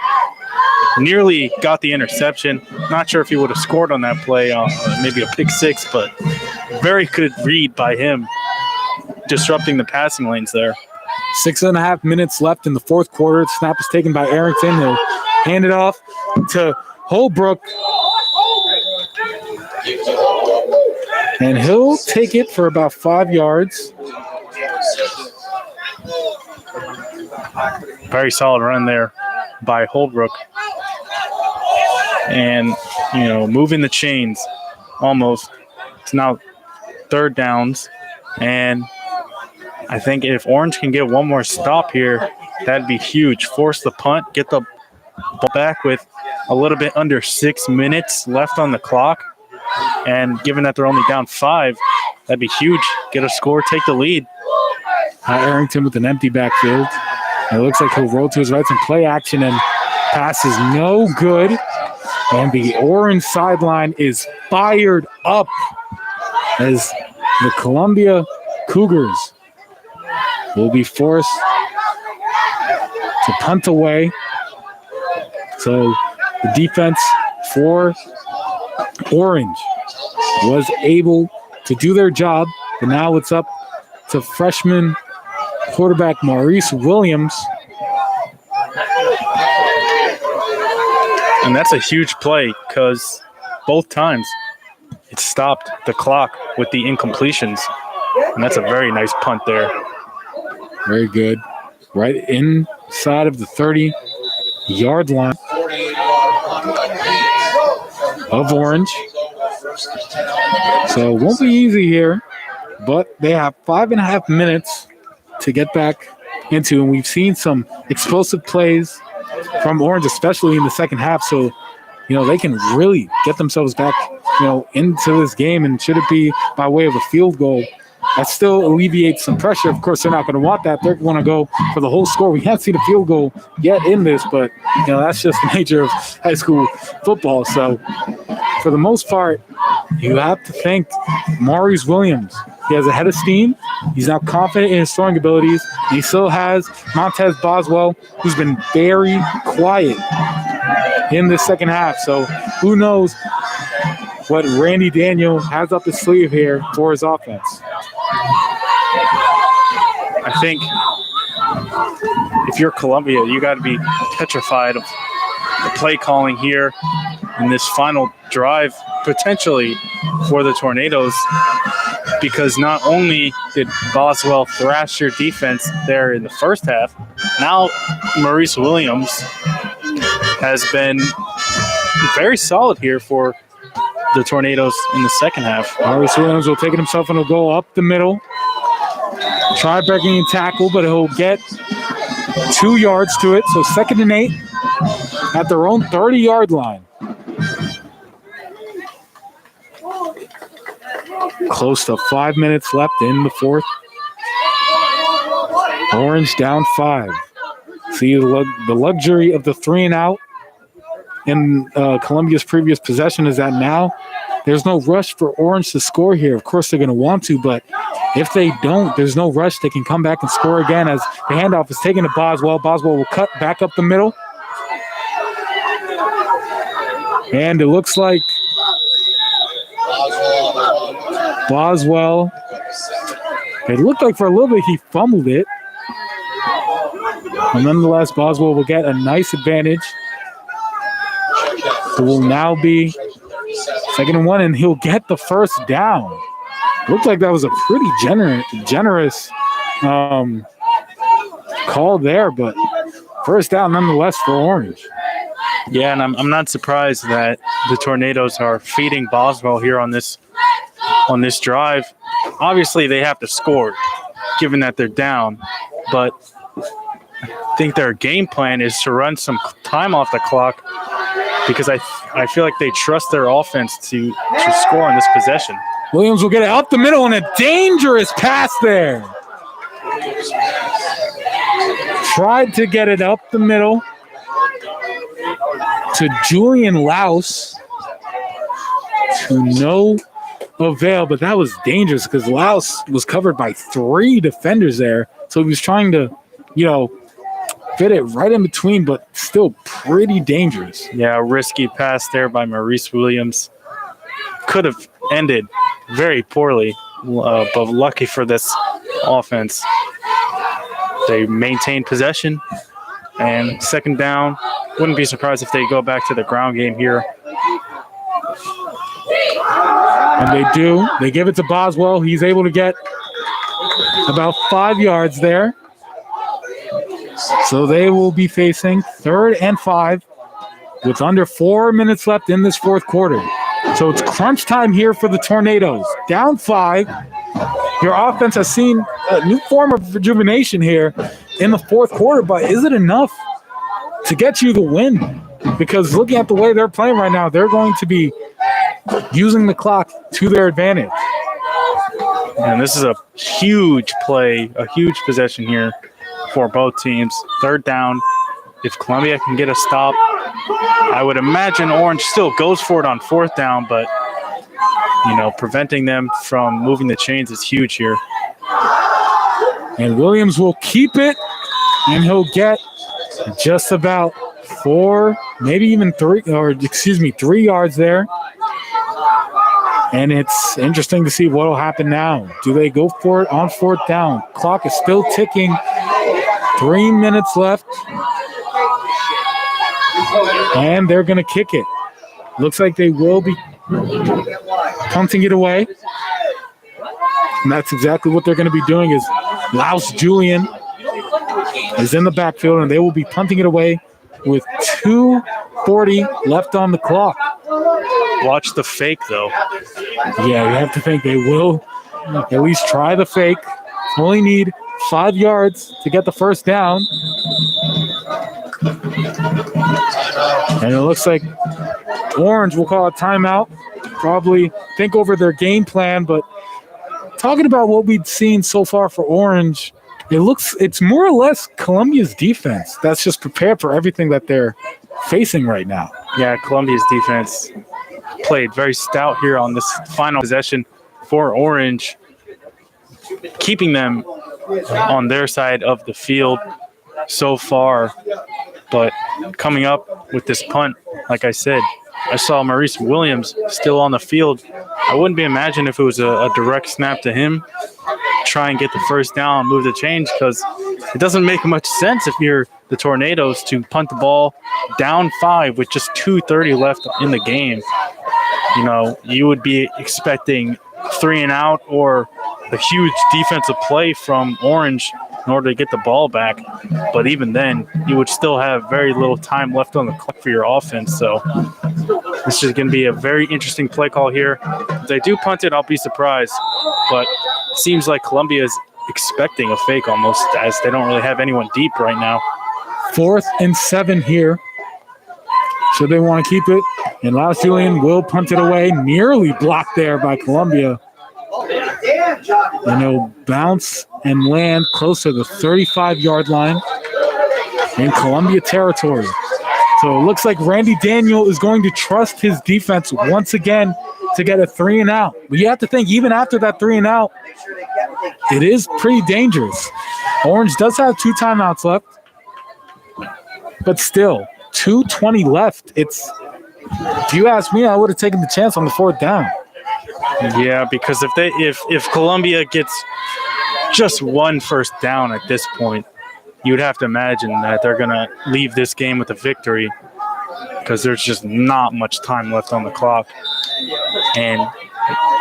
Nearly got the interception. Not sure if he would have scored on that play, maybe a pick six, but very good read by him, disrupting the passing lanes there. 6.5 minutes left in the fourth quarter. The snap is taken by Arrington. He'll hand it off to Holbrook. And he'll take it for about 5 yards. Very solid run there by Holbrook. And, you know, moving the chains almost. It's now third downs. And I think if Orange can get one more stop here, that'd be huge. Force the punt, get the ball back with a little bit under 6 minutes left on the clock. And given that they're only down 5, that'd be huge. Get a score, take the lead. Arrington with an empty backfield. It looks like he'll roll to his right, some play action, and pass is no good. And the Orange sideline is fired up as the Columbia Cougars will be forced to punt away. So the defense for Orange was able to do their job, but now it's up to freshman quarterback Maurice Williams. And that's a huge play because both times it stopped the clock with the incompletions. And that's a very nice punt there. Very good. Right inside of the 30-yard line of Orange. So it won't be easy here, but they have 5.5 minutes to get back into, and we've seen some explosive plays from Orange, especially in the second half. So, you know, they can really get themselves back, you know, into this game. And should it be by way of a field goal, that still alleviates some pressure. Of course, they're not going to want that. They're going to go for the whole score. We can't see the field goal yet in this, but that's just the nature of high school football. So for the most part, you have to thank Maurice Williams. He has a head of steam. He's now confident in his throwing abilities. He still has Montez Boswell, who's been very quiet in the second half. So who knows what Randy Daniel has up his sleeve here for his offense. I think if you're Columbia, you got to be petrified of the play calling here in this final drive, potentially for the Tornadoes, because not only did Boswell thrash your defense there in the first half, now Maurice Williams has been very solid here for the Tornadoes in the second half. Maurice Williams will take it himself and he'll go up the middle. Try breaking and tackle, but he'll get 2 yards to it. So 2nd and 8 at their own 30-yard line. Close to 5 minutes left in the fourth. Orange down 5. See the luxury of the 3 and out in Columbia's previous possession is that now there's no rush for Orange to score here. Of course, they're going to want to, but if they don't, there's no rush. They can come back and score again as the handoff is taken to Boswell. Boswell will cut back up the middle. And it looks like Boswell, it looked like for a little bit he fumbled it. And nonetheless, Boswell will get a nice advantage. It will now be 2nd and 1, and he'll get the first down. Looked like that was a pretty generous call there, but first down nonetheless for Orange. Yeah, and I'm not surprised that the Tornadoes are feeding Boswell here on this drive. Obviously, they have to score, given that they're down, but I think their game plan is to run some time off the clock because I feel like they trust their offense to score on this possession. Williams will get it up the middle and a dangerous pass there. Tried to get it up the middle to Julian Laus to no avail, but that was dangerous because Laus was covered by 3 defenders there. So he was trying to, fit it right in between, but still pretty dangerous. Yeah, a risky pass there by Maurice Williams. Could have ended very poorly, but lucky for this offense. They maintain possession, and 2nd down. Wouldn't be surprised if they go back to the ground game here. And they do. They give it to Boswell. He's able to get about 5 yards there. So they will be facing 3rd and 5 with under 4 minutes left in this fourth quarter. So it's crunch time here for the Tornadoes. Down 5. Your offense has seen a new form of rejuvenation here in the fourth quarter, but is it enough to get you the win? Because looking at the way they're playing right now, they're going to be using the clock to their advantage. And this is a huge play, a huge possession here for both teams. 3rd down. If Columbia can get a stop, I would imagine Orange still goes for it on 4th down, but preventing them from moving the chains is huge here. And Williams will keep it, and he'll get just about 4, maybe even 3 yards there. And it's interesting to see what will happen now. Do they go for it on 4th down? Clock is still ticking. 3 minutes left. And they're going to kick it. Looks like they will be punting it away. And that's exactly what they're going to be doing is Laus Julian is in the backfield, and they will be punting it away with 2:40 left on the clock. Watch the fake, though. Yeah, you have to think they will at least try the fake. Only need 5 yards to get the first down. And it looks like Orange will call a timeout. Probably think over their game plan, but talking about what we've seen so far for Orange, it's more or less Columbia's defense that's just prepared for everything that they're facing right now. Yeah, Columbia's defense played very stout here on this final possession for Orange, keeping them on their side of the field so far. But coming up with this punt, like I said, I saw Maurice Williams still on the field. I wouldn't be imagined if it was a direct snap to him, try and get the first down, move the change, because it doesn't make much sense if you're the Tornadoes to punt the ball down 5 with just 2:30 left in the game. You know, you would be expecting 3 and out or a huge defensive play from Orange in order to get the ball back. But even then, you would still have very little time left on the clock for your offense. So this is going to be a very interesting play call here. If they do punt it, I'll be surprised. But it seems like Columbia is expecting a fake almost, as they don't really have anyone deep right now. 4th and 7 here. So they want to keep it. And Laos Julian will punt it away. Nearly blocked there by Columbia. And it'll bounce and land close to the 35-yard line in Columbia territory. So it looks like Randy Daniel is going to trust his defense once again to get a 3 and out. But you have to think, even after that 3 and out, it is pretty dangerous. Orange does have 2 timeouts left, but still, 2:20 left. If you ask me, I would have taken the chance on the 4th down. Yeah, because if Columbia gets just one first down at this point, you would have to imagine that they're going to leave this game with a victory, because there's just not much time left on the clock. And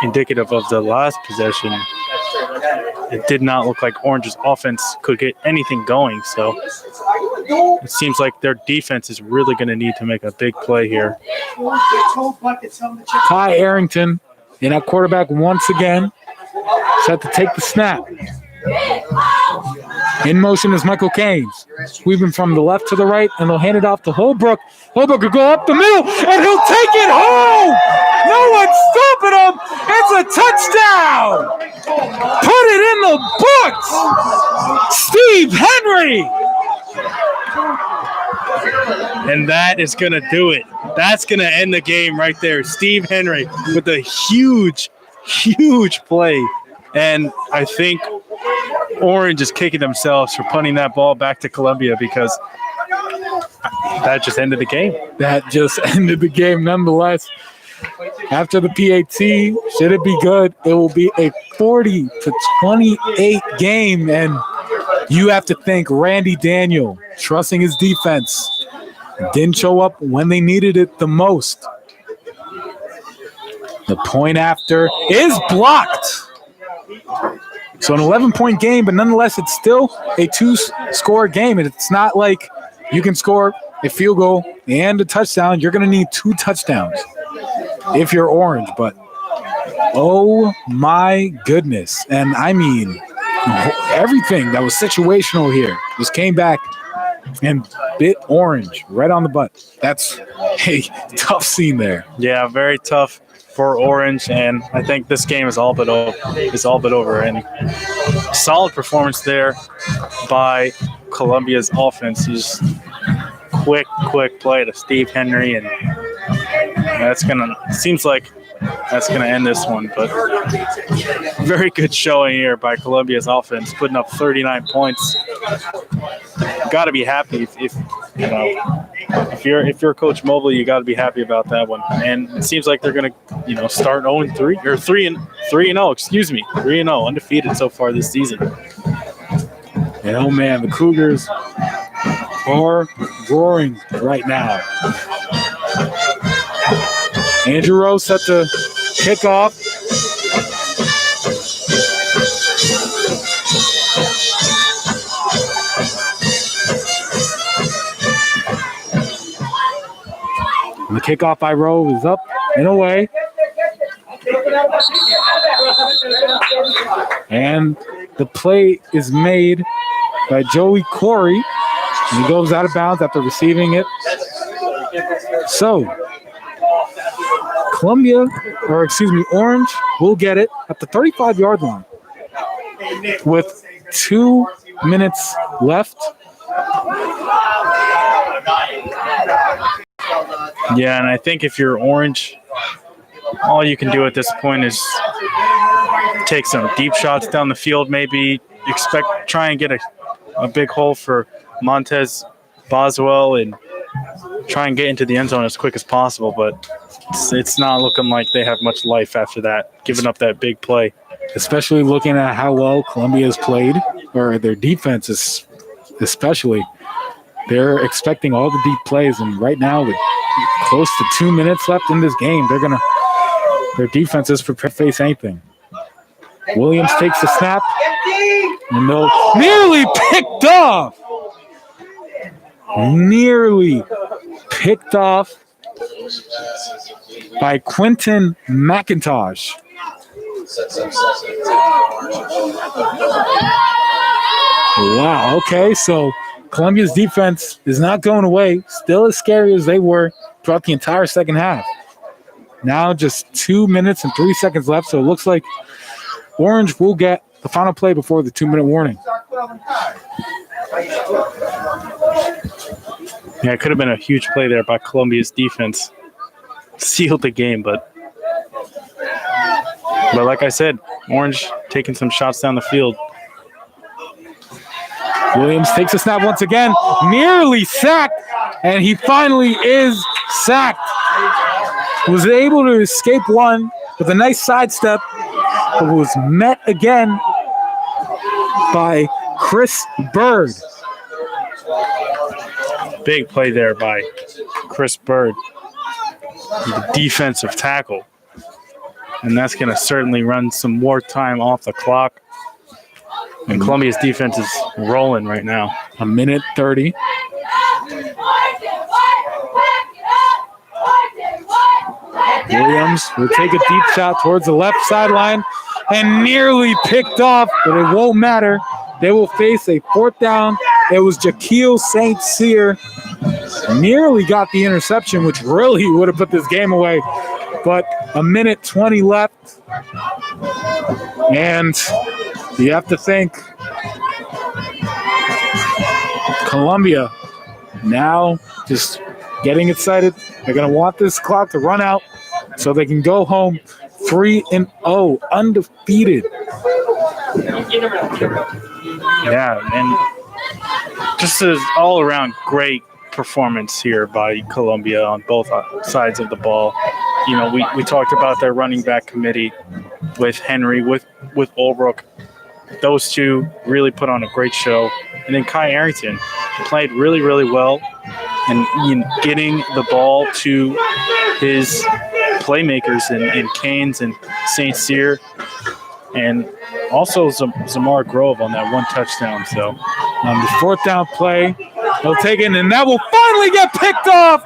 indicative of the last possession, it did not look like Orange's offense could get anything going. So it seems like their defense is really going to need to make a big play here. Ty Arrington in at quarterback once again, set to take the snap. In motion is Michael Keynes, sweeping from the left to the right, and they'll hand it off to Holbrook. Holbrook will go up the middle, and he'll take it home! No one's stopping him! It's a touchdown! Put it in the books! Steve Henry! And that is going to do it. That's going to end the game right there. Steve Henry with a huge, huge play. And I think Orange is kicking themselves for punting that ball back to Columbia, because that just ended the game. That just ended the game nonetheless. After the PAT, should it be good, it will be a 40-28 game. And you have to thank Randy Daniel, trusting his defense, didn't show up when they needed it the most. The point after is blocked. So an 11-point game, but nonetheless, it's still a 2-score game. And it's not like you can score a field goal and a touchdown. You're going to need 2 touchdowns if you're Orange. But, oh, my goodness. And, I mean, everything that was situational here just came back and bit Orange right on the butt. That's a tough scene there. Yeah, very tough for Orange, and I think this game is all but over. And solid performance there by Columbia's offense. Just quick play to Steve Henry, and seems like that's gonna end this one. But very good showing here by Columbia's offense, putting up 39 points. Got to be happy if you're Coach Mobley, you got to be happy about that one. And it seems like they're gonna start 0-3 or 3-0. Excuse me, 3-0, undefeated so far this season. And oh man, the Cougars are roaring right now. Andrew Rose set the kickoff. And the kickoff by Rose is up and away. And the play is made by Joey Corey. And he goes out of bounds after receiving it. So, Orange will get it at the 35-yard line. with 2 minutes left. Yeah, and I think if you're Orange, all you can do at this point is take some deep shots down the field, maybe try and get a big hole for Montez Boswell and try and get into the end zone as quick as possible, but it's not looking like they have much life after that, giving up that big play. Especially looking at how well Columbia's played, or their defense is especially. They're expecting all the deep plays, and right now with close to 2 minutes left in this game, their defense is prepared to face anything. Williams takes the snap, and they'll nearly picked off. Nearly picked off by Quentin McIntosh. Wow, okay, so Columbia's defense is not going away, still as scary as they were throughout the entire second half. Now just 2 minutes and 3 seconds left, so it looks like Orange will get the final play before the 2-minute warning. Yeah, it could have been a huge play there by Columbia's defense. Sealed the game, but like I said, Orange taking some shots down the field. Williams takes a snap once again, nearly sacked, and he finally is sacked. Was able to escape one with a nice sidestep, but was met again by Chris Bird. Big play there by Chris Bird, the defensive tackle. And that's going to certainly run some more time off the clock. And Columbia's defense is rolling right now. 1:30. Williams will take a deep shot towards the left sideline and nearly picked off, but it won't matter. They will face a 4th down. It was Jaquil St. Cyr. Nearly got the interception, which really would have put this game away. But 1:20 left. And you have to think Columbia now just getting excited. They're going to want this clock to run out so they can go home 3-0, undefeated. Yeah, and just an all-around great performance here by Columbia on both sides of the ball. You know, we talked about their running back committee with Henry, with Olbrook. Those two really put on a great show. And then Kai Arrington played really, really well and getting the ball to his playmakers in Canes and St. Cyr, and also Zamar Grove on that one touchdown. So on the 4th down play, he'll take it, and that will finally get picked off.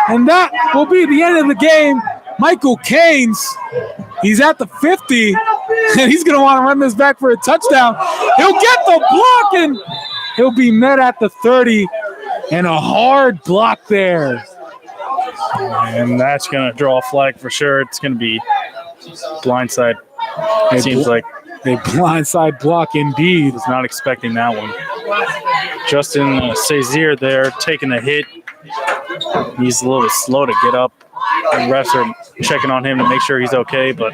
And that will be the end of the game. Michael Canes, he's at the 50, and he's going to want to run this back for a touchdown. He'll get the block, and he'll be met at the 30, and a hard block there. And that's going to draw a flag for sure. It's going to be blindside. It seems like a blindside block indeed. Was not expecting that one. Justin Sazier there taking a hit. He's a little slow to get up. And refs are checking on him to make sure he's okay, but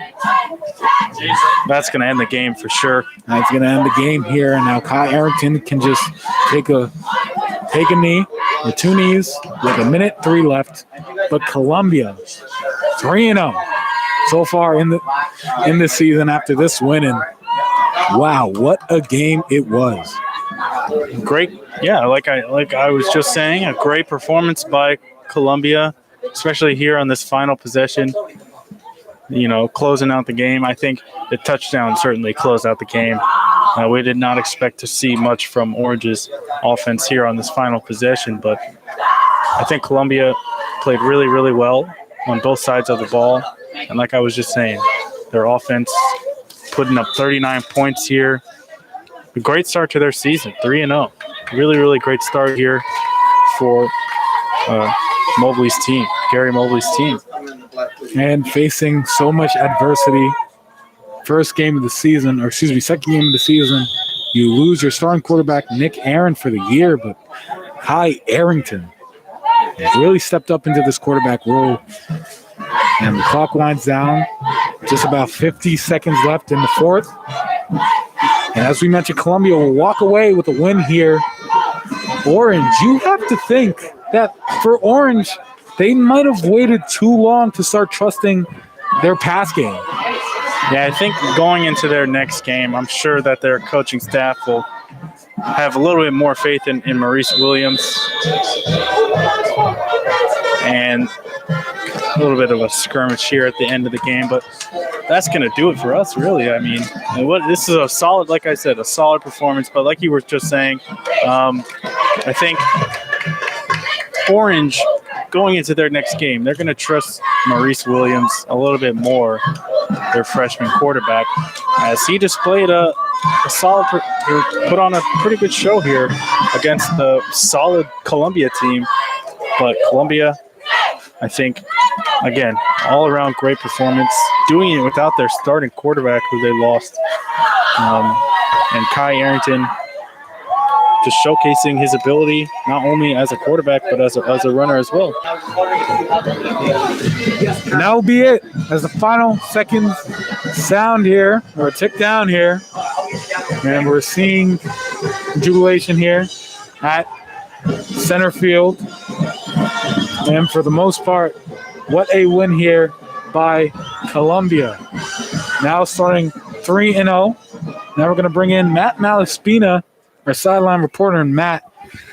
that's going to end the game for sure. That's going to end the game here. And now Kai Arrington can just take a knee, or 2 knees, with 1:03 left. But Columbia, 3-0 so far in this season after this win. And wow, what a game it was! Great, yeah. Like I was just saying, a great performance by Columbia, especially here on this final possession. You know, closing out the game. I think the touchdown certainly closed out the game. We did not expect to see much from Orange's offense here on this final possession, but I think Columbia played really, really well on both sides of the ball. And like I was just saying, their offense putting up 39 points here. A great start to their season, 3-0. Really, really great start here for Mobley's team, Gary Mobley's team. And facing so much adversity first game of the season, or excuse me, second game of the season, you lose your starting quarterback, Nick Aaron, for the year, but Kai Arrington has really stepped up into this quarterback role. And the clock winds down. Just about 50 seconds left in the fourth. And as we mentioned, Columbia will walk away with a win here. Orange, you have to think that for Orange, they might have waited too long to start trusting their pass game. Yeah, I think going into their next game, I'm sure that their coaching staff will have a little bit more faith in Maurice Williams. And a little bit of a skirmish here at the end of the game, but that's going to do it for us, really. I mean, this is a solid, like I said, a solid performance. But like you were just saying, I think Orange, going into their next game, they're going to trust Maurice Williams a little bit more, their freshman quarterback, as he displayed a solid, put on a pretty good show here against the solid Columbia team. But Columbia, I think, again, all-around great performance, doing it without their starting quarterback who they lost. And Kai Arrington just showcasing his ability not only as a quarterback but as a runner as well. And that will be it as the final seconds sound here, or tick down here. And we're seeing jubilation here at center field. And for the most part, what a win here by Columbia. Now starting 3-0. Now we're going to bring in Matt Malaspina, our sideline reporter. And Matt,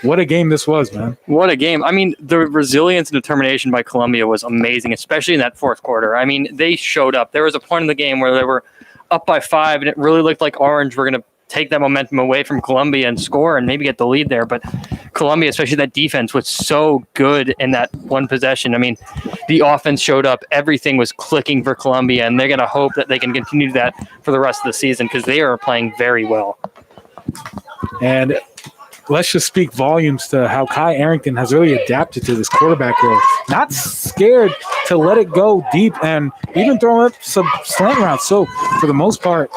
what a game this was, man. What a game. I mean, the resilience and determination by Columbia was amazing, especially in that fourth quarter. I mean, they showed up. There was a point in the game where they were up by 5, and it really looked like Orange were going to take that momentum away from Columbia and score and maybe get the lead there. But Columbia, especially that defense, was so good in that one possession. I mean, the offense showed up. Everything was clicking for Columbia, and they're going to hope that they can continue that for the rest of the season because they are playing very well. And let's just speak volumes to how Kai Arrington has really adapted to this quarterback role. Not scared to let it go deep and even throw up some slant routes. So for the most part,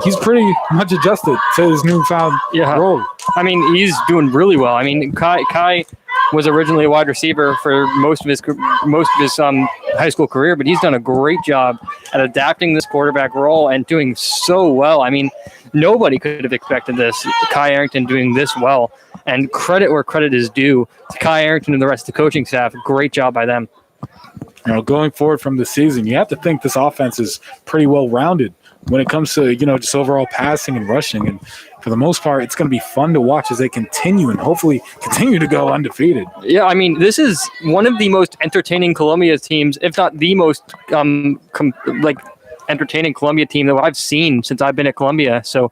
he's pretty much adjusted to his newfound role. I mean, he's doing really well. I mean, Kai was originally a wide receiver for most of his high school career, but he's done a great job at adapting this quarterback role and doing so well. I mean, nobody could have expected this. Kai Arrington doing this well, and credit where credit is due to Kai Arrington and the rest of the coaching staff. Great job by them. You know, going forward from the season, you have to think this offense is pretty well rounded when it comes to, you know, just overall passing and rushing. And for the most part, it's going to be fun to watch as they continue and hopefully continue to go undefeated. Yeah, I mean, this is one of the most entertaining Columbia teams, if not the most entertaining Columbia team that I've seen since I've been at Columbia. So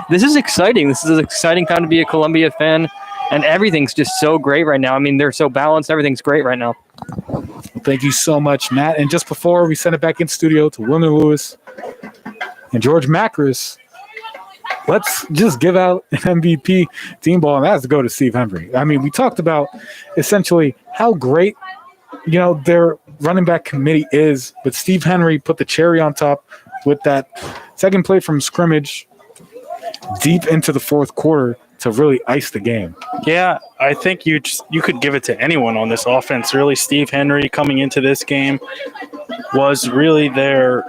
this is exciting. This is an exciting time to be a Columbia fan, and everything's just so great right now. I mean, they're so balanced. Everything's great right now. Well, thank you so much, Matt. And just before we send it back in studio to Wilmer Lewis and George Macris, let's just give out an MVP team ball, and that has to go to Steve Henry. I mean, we talked about essentially how great, you know, their running back committee is, but Steve Henry put the cherry on top with that second play from scrimmage deep into the fourth quarter to really ice the game. Yeah, I think you could give it to anyone on this offense. Really, Steve Henry coming into this game was really their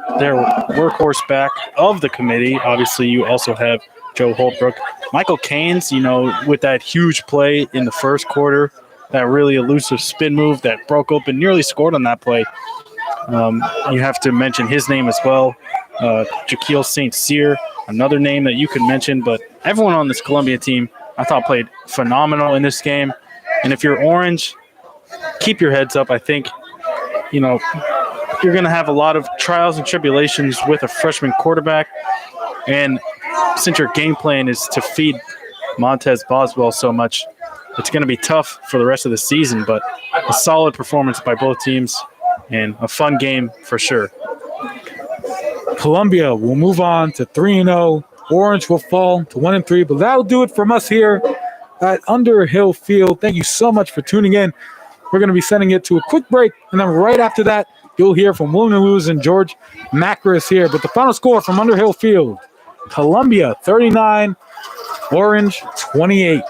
workhorse back of the committee. Obviously, you also have Joe Holbrook. Michael Caines, you know, with that huge play in the first quarter, that really elusive spin move that broke open, nearly scored on that play. You have to mention his name as well. Jaquil St. Cyr, another name that you could mention, but everyone on this Columbia team I thought played phenomenal in this game. And if you're Orange, keep your heads up. I think, you know, you're going to have a lot of trials and tribulations with a freshman quarterback. And since your game plan is to feed Montez Boswell so much, it's going to be tough for the rest of the season, but a solid performance by both teams and a fun game for sure. Columbia will move on to 3-0. Orange will fall to 1-3, but that'll do it from us here at Underhill Field. Thank you so much for tuning in. We're going to be sending it to a quick break, and then right after that, you'll hear from William Lewis and George Macris here. But the final score from Underhill Field, Columbia 39, Orange 28.